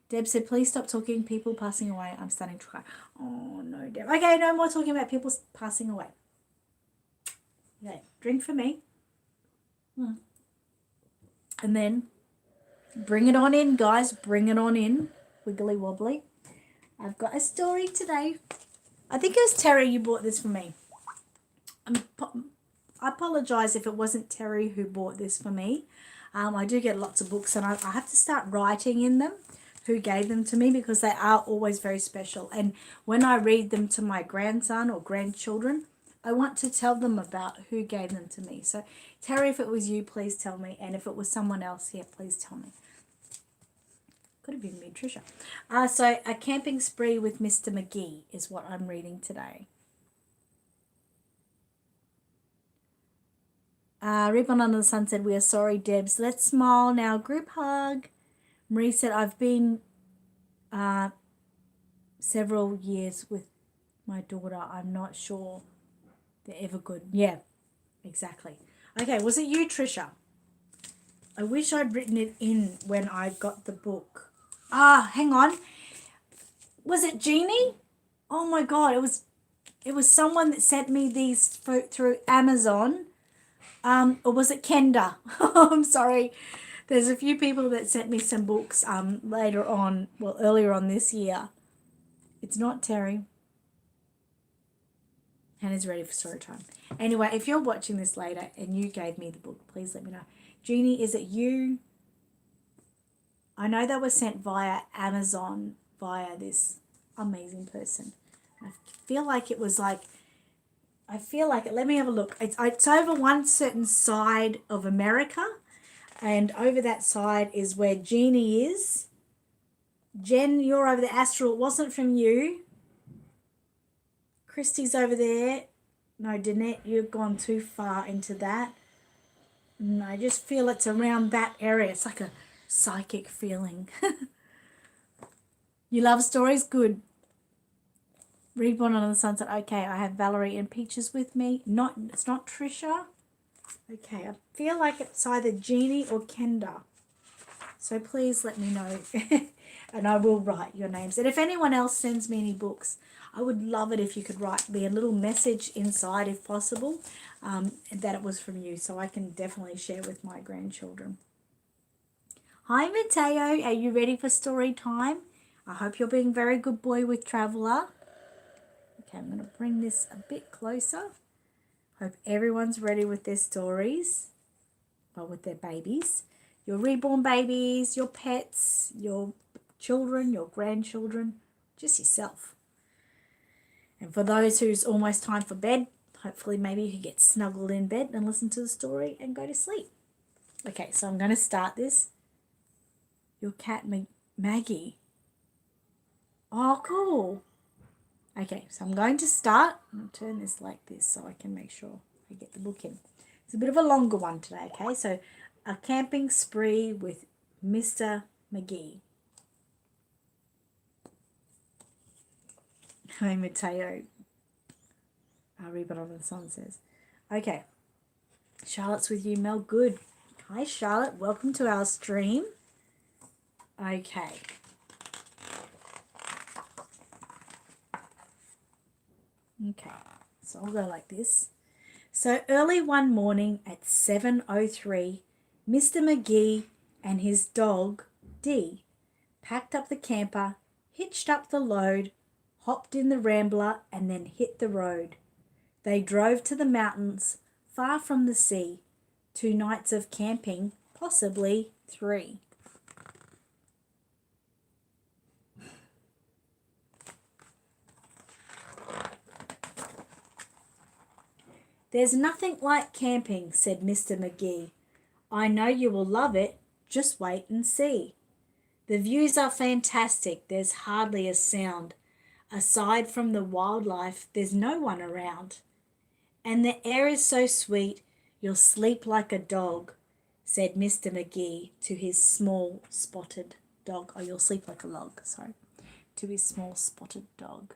Deb said, please stop talking people passing away. I'm starting to cry. Oh, no, Deb. Okay, no more talking about people passing away. Okay, drink for me. And then bring it on in, guys. Bring it on in. Wiggly wobbly. I've got a story today. I think it was Terry you bought this for me. I apologise if it wasn't Terry who bought this for me. I do get lots of books and I have to start writing in them who gave them to me because they are always very special. And when I read them to my grandson or grandchildren, I want to tell them about who gave them to me. So, Terry, if it was you, please tell me. And if it was someone else here, please tell me. Could have been me, Tricia. So, A Camping Spree with Mr. McGee is what I'm reading today. Reborn Under the Sun said, we are sorry, Debs. Let's smile now. Group hug. Marie said, I've been several years with my daughter. I'm not sure they're ever good. Yeah, exactly. Okay, was it you, Tricia? I wish I'd written it in when I got the book. Hang on. Was it Jeannie? Oh my God, it was someone that sent me these through Amazon. Or was it Kenda? I'm sorry. There's a few people that sent me some books later on, well, earlier on this year. It's not Terry. Hannah's ready for story time. Anyway, if you're watching this later and you gave me the book, please let me know. Jeannie, is it you? I know they were sent via Amazon, via this amazing person. I feel like it was like, let me have a look. It's over one certain side of America, and over that side is where Jeannie is. Jen, you're over the astral. It wasn't from you. Christy's over there. No, Danette, you've gone too far into that. No, I just feel it's around that area. It's like a psychic feeling. You love stories? Good. Reborn Under the Sun said, okay, I have Valerie and Peaches with me. It's not Tricia. Okay, I feel like it's either Jeannie or Kenda. So please let me know. And I will write your names. And if anyone else sends me any books, I would love it if you could write me a little message inside if possible, that it was from you, so I can definitely share with my grandchildren. Hi, Mateo. Are you ready for story time? I hope you're being a very good boy with Traveller. Okay, I'm going to bring this a bit closer. Hope everyone's ready with their stories, or with their babies. Your reborn babies, your pets, your children, your grandchildren, just yourself. And for those who's almost time for bed, hopefully maybe you can get snuggled in bed and listen to the story and go to sleep. Okay, so I'm going to start this. Your cat, Maggie. Oh, cool. Okay, so I'm going to start. I'm going to turn this like this so I can make sure I get the book in. It's a bit of a longer one today, okay? So, A Camping Spree with Mr. McGee. Hi, Mateo. Reborn Under the Sun says. Okay. Charlotte's with you, Mel. Good. Hi, Charlotte. Welcome to our stream. Okay. Okay. So I'll go like this. So early one morning at 7:03, Mr. McGee and his dog, Dee, packed up the camper, hitched up the load, hopped in the Rambler, and then hit the road. They drove to the mountains, far from the sea. 2 nights of camping, possibly 3. There's nothing like camping, said Mr. McGee. I know you will love it. Just wait and see. The views are fantastic. There's hardly a sound. Aside from the wildlife, there's no one around. And the air is so sweet, you'll sleep like a dog, said Mr. McGee to his small spotted dog. Oh, you'll sleep like a log, sorry. To his small spotted dog.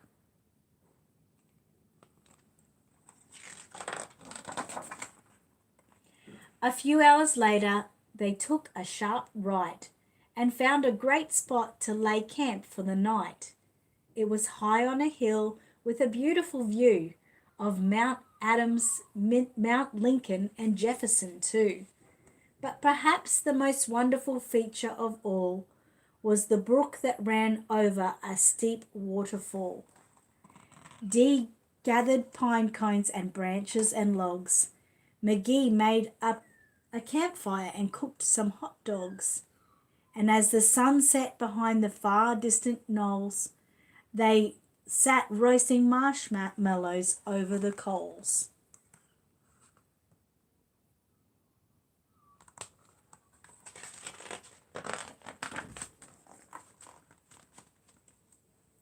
A few hours later, they took a sharp right and found a great spot to lay camp for the night. It was high on a hill with a beautiful view of Mount Adams, Mount Lincoln, and Jefferson too. But perhaps the most wonderful feature of all was the brook that ran over a steep waterfall. Dee gathered pine cones and branches and logs. McGee made up a campfire and cooked some hot dogs. And as the sun set behind the far distant knolls, they sat roasting marshmallows over the coals.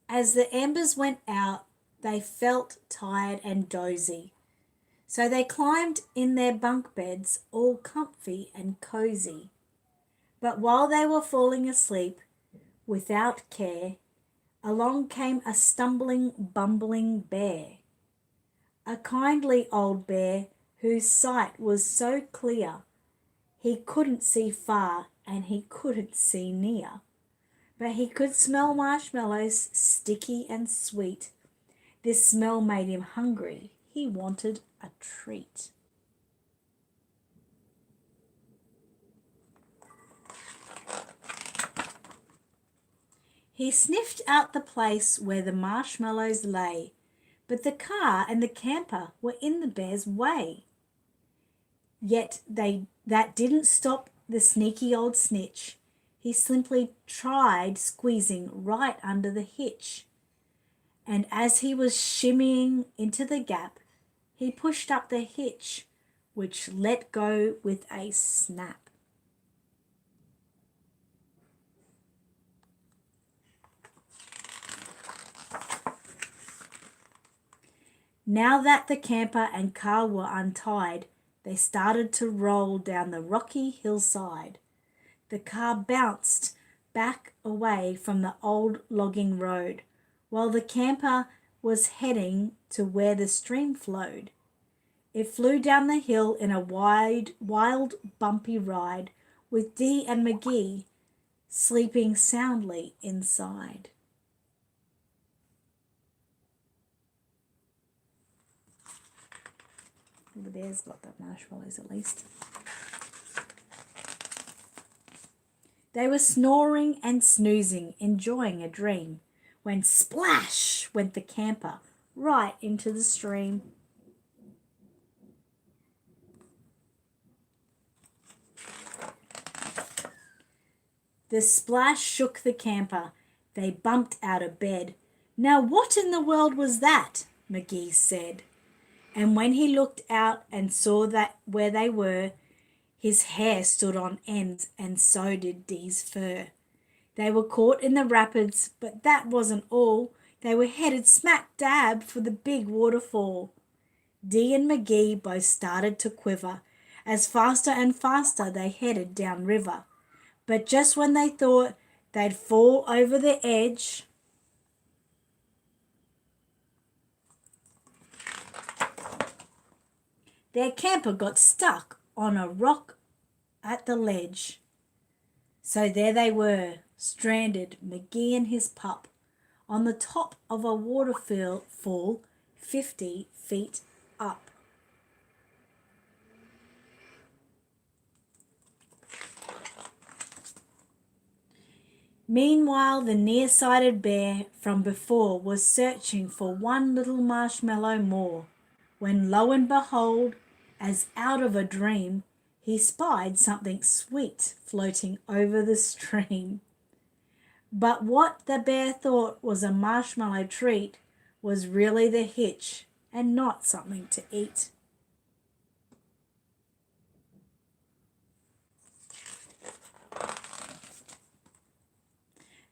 As the embers went out, they felt tired and dozy. So they climbed in their bunk beds, all comfy and cozy. But while they were falling asleep, without care, along came a stumbling, bumbling bear. A kindly old bear whose sight was so clear, he couldn't see far and he couldn't see near. But he could smell marshmallows, sticky and sweet. This smell made him hungry. He wanted a treat. He sniffed out the place where the marshmallows lay, but the car and the camper were in the bear's way. Yet that didn't stop the sneaky old snitch. He simply tried squeezing right under the hitch. And as he was shimmying into the gap, he pushed up the hitch, which let go with a snap. Now that the camper and car were untied, they started to roll down the rocky hillside. The car bounced back away from the old logging road, while the camper was heading to where the stream flowed. It flew down the hill in a wild, bumpy ride, with Dee and McGee sleeping soundly inside. Well, the bear's got the marshmallows at least. They were snoring and snoozing, enjoying a dream, when splash went the camper right into the stream. The splash shook the camper. They bumped out of bed. Now what in the world was that? McGee said. And when he looked out and saw that where they were, his hair stood on end, and so did Dee's fur. They were caught in the rapids, but that wasn't all. They were headed smack dab for the big waterfall. Dee and McGee both started to quiver, as faster and faster they headed down river. But just when they thought they'd fall over the edge, their camper got stuck on a rock at the ledge. So there they were, stranded, McGee and his pup, on the top of a waterfall 50 feet up. Meanwhile, the nearsighted bear from before was searching for one little marshmallow more, when lo and behold, as out of a dream, he spied something sweet floating over the stream. But what the bear thought was a marshmallow treat was really the hitch and not something to eat.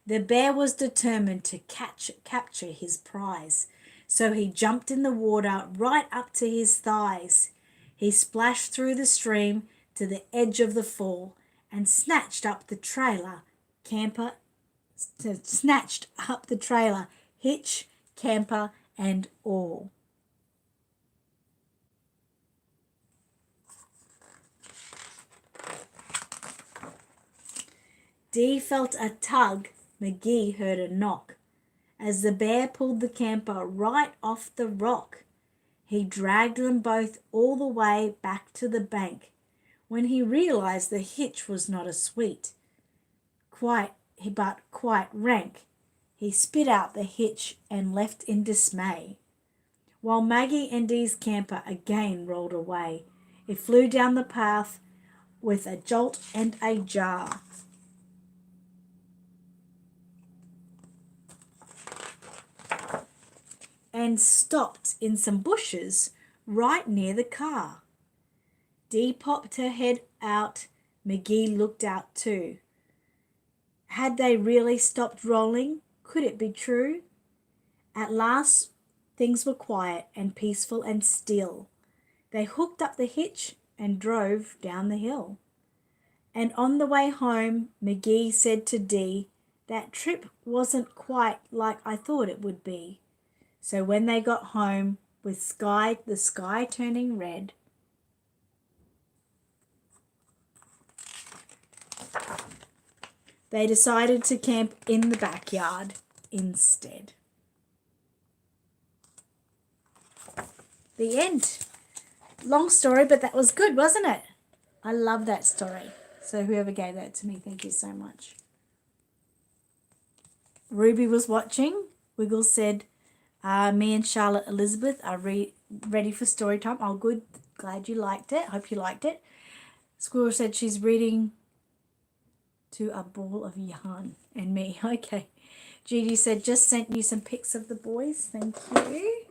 The bear was determined to capture his prize, so he jumped in the water right up to his thighs. He splashed through the stream to the edge of the fall and snatched up the trailer, hitch, camper, and all. Dee felt a tug. McGee heard a knock as the bear pulled the camper right off the rock. He dragged them both all the way back to the bank when he realized the hitch was not a sweet, but quite rank. He spit out the hitch and left in dismay, while Maggie and Dee's camper again rolled away. It flew down the path with a jolt and a jar. And stopped in some bushes right near the car. Dee popped her head out. McGee looked out too. Had they really stopped rolling? Could it be true? At last, things were quiet and peaceful and still. They hooked up the hitch and drove down the hill. And on the way home, McGee said to Dee, "That trip wasn't quite like I thought it would be." So when they got home, with the sky turning red, they decided to camp in the backyard instead. The end. Long story, but that was good, wasn't it? I love that story. So whoever gave that to me, thank you so much. Ruby was watching. Wiggle said, me and Charlotte Elizabeth are ready for story time. Oh, good. Glad you liked it. Hope you liked it. Squirrel said she's reading to a ball of yarn. And me. Okay. Gigi said, just sent you some pics of the boys. Thank you.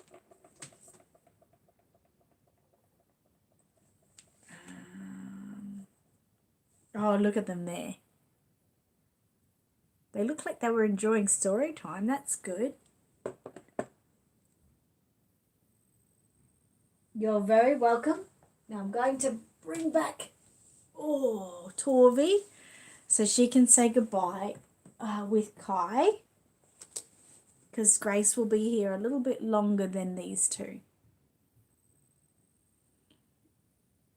Oh, look at them there. They look like they were enjoying story time. That's good. You're very welcome. Now I'm going to bring back, Torvi, so she can say goodbye with Kai, because Grace will be here a little bit longer than these two.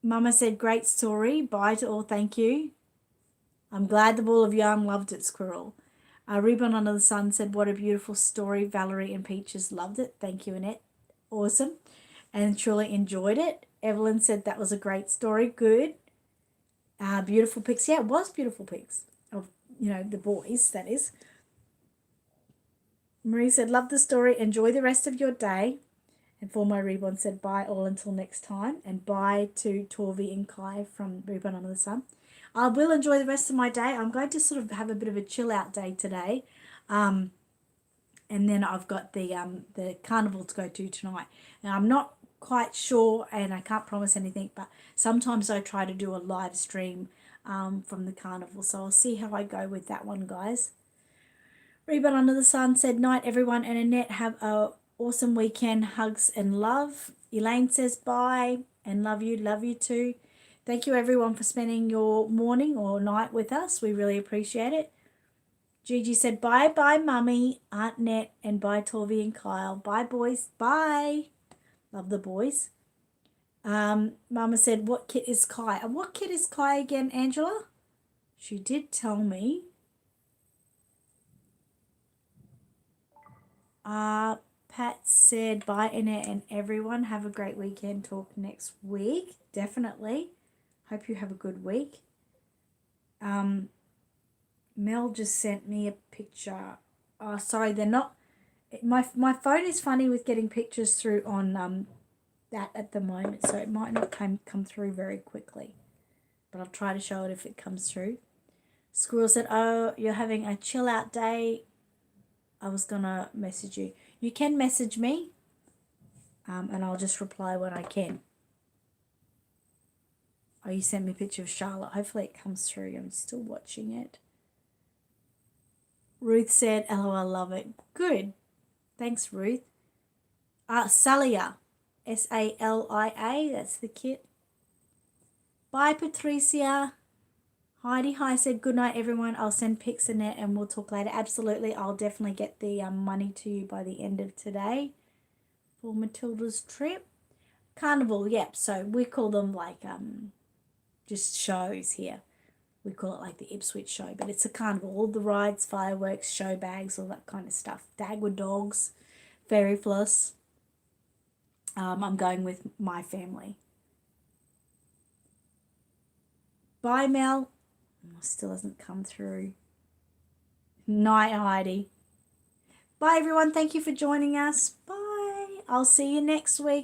Mama said, great story. Bye to all. Thank you. I'm glad the ball of yarn loved it, Squirrel. Reborn Under the Sun said, what a beautiful story. Valerie and Peaches loved it. Thank you, Annette. Awesome. And truly enjoyed it. Evelyn said that was a great story. Good. Beautiful pics. Yeah, it was beautiful pics of, the boys, that is. Marie said, love the story. Enjoy the rest of your day. And For My Reborn said, bye all until next time. And bye to Torvi and Kai from Reborn Under the Sun. I will enjoy the rest of my day. I'm going to sort of have a bit of a chill out day today. And then I've got the carnival to go to tonight. Now, I'm not quite sure, and I can't promise anything, but sometimes I try to do a live stream from the carnival. So I'll see how I go with that one, guys. Reborn Under the Sun said, night, everyone. And Annette, have a awesome weekend. Hugs and love. Elaine says bye and love you too. Thank you everyone for spending your morning or night with us. We really appreciate it. Gigi said bye mummy, Aunt Net, and bye Torvi and Kyle. Bye boys. Bye. Love the boys. Mama said, what kit is Kai? And what kit is Kai again, Angela? She did tell me. Pat said, bye, Annette and everyone. Have a great weekend. Talk next week. Definitely. Hope you have a good week. Mel just sent me a picture. Oh, sorry, they're not. My phone is funny with getting pictures through on that at the moment, so it might not come through very quickly. But I'll try to show it if it comes through. Squirrel said, oh, you're having a chill out day. I was going to message you. You can message me, and I'll just reply when I can. Oh, you sent me a picture of Charlotte. Hopefully it comes through. I'm still watching it. Ruth said, LOL, love it. Good. Thanks, Ruth. Salia. Salia. That's the kit. Bye, Patricia. Heidi Hi said, good night, everyone. I'll send pics Annette and we'll talk later. Absolutely. I'll definitely get the money to you by the end of today for Matilda's trip. Carnival, yep. So we call them like just shows here. We call it like the Ipswich show, but it's a carnival. All the rides, fireworks, show bags, all that kind of stuff. Dagwood dogs, fairy floss. I'm going with my family. Bye, Mel. Still hasn't come through. Night, Heidi. Bye, everyone. Thank you for joining us. Bye. I'll see you next week.